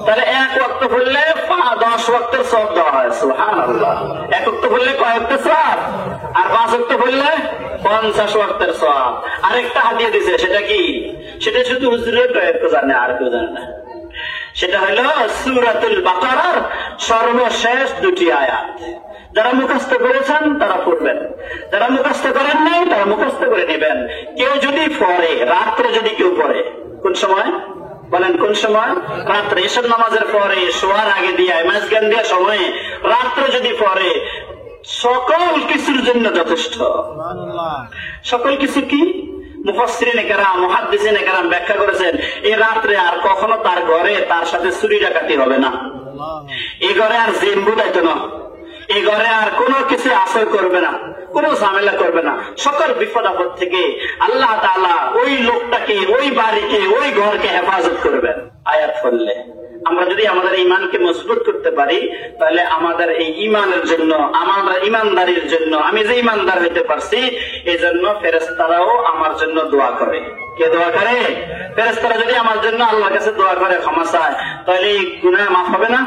তাহলে এক ওয়াক্ত পড়লে 10 ওয়াক্তের সওয়াব দেওয়া হয়। সুবহানাল্লাহ। এক ওয়াক্ত পড়লে কয় ওয়াক্তের সওয়াব? আর 5 ওয়াক্ত পড়লে 50 ওয়াক্তের সওয়াব। আরেকটা হাদিয়া দিয়েছে, সেটা কি? সেটা শুধু হুজুরের কয়েকটা জানে, আর কেউ জানে না। সেটা হলো সূরাতুল বাকারার সর্বশেষ দুটি আয়াত। যারা মুখস্থ করেছেন তারা পড়বেন, যারা মুখস্থ করেন নাই তারা মুখস্থ করে নেবেন। কেউ যদি পড়ে, রাত্রে যদি কেউ পড়ে, কোন সময় বলেন? কোন সময়? রাত্রে, এশার নামাজের পরে, শোয়ার আগে দিয়ে, মাঝখান দিয়ে সময়ে রাত্রে যদি পড়ে, সকল কিছুর জন্য যথেষ্ট। সকল কিছু কি? মুফাসসিরিনে কেরাম, মুহাদ্দিসিনে কেরাম ব্যাখ্যা করেছেন, এই রাত্রে আর কখনো তার ঘরে তার সাথে চুরি ডাকাতি হবে না, এই ঘরে আর জিন বুলাইতো না, এই ঘরে আর কোনো কিছু আসর করবে না, কোনো ঝামেলা করবে না। সকল বিপদ আপদ থেকে আল্লাহ তাআলা ওই লোকটাকে, ওই বাড়িকে, ওই ঘরকে হেফাজত করবেন। আয়াত পড়লে আমরা যদি আমাদের ঈমানকে মজবুত করতে পারি, তাহলে আমাদের এই ঈমানের জন্য, আমাদের ঈমানদারির জন্য, আমি যে ঈমানদার হইতে পারছি এই জন্য ফেরেশতারাও আমার জন্য দোয়া করে। কে দোয়া করে? ফেরেশতারা যদি আমার জন্য আল্লাহর কাছে দোয়া করে, ক্ষমা চায়, তাহলে এই গুনাহ মাফ হবে না?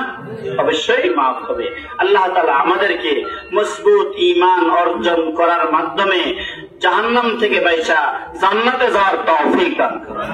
অবশ্যই মাফ হবে। আল্লাহ তাআলা আমাদেরকে মজবুত ঈমান অর্জন করার মাধ্যমে জাহান্নাম থেকে বাইচা জান্নাতে যাওয়ার তৌফিক দান করুন।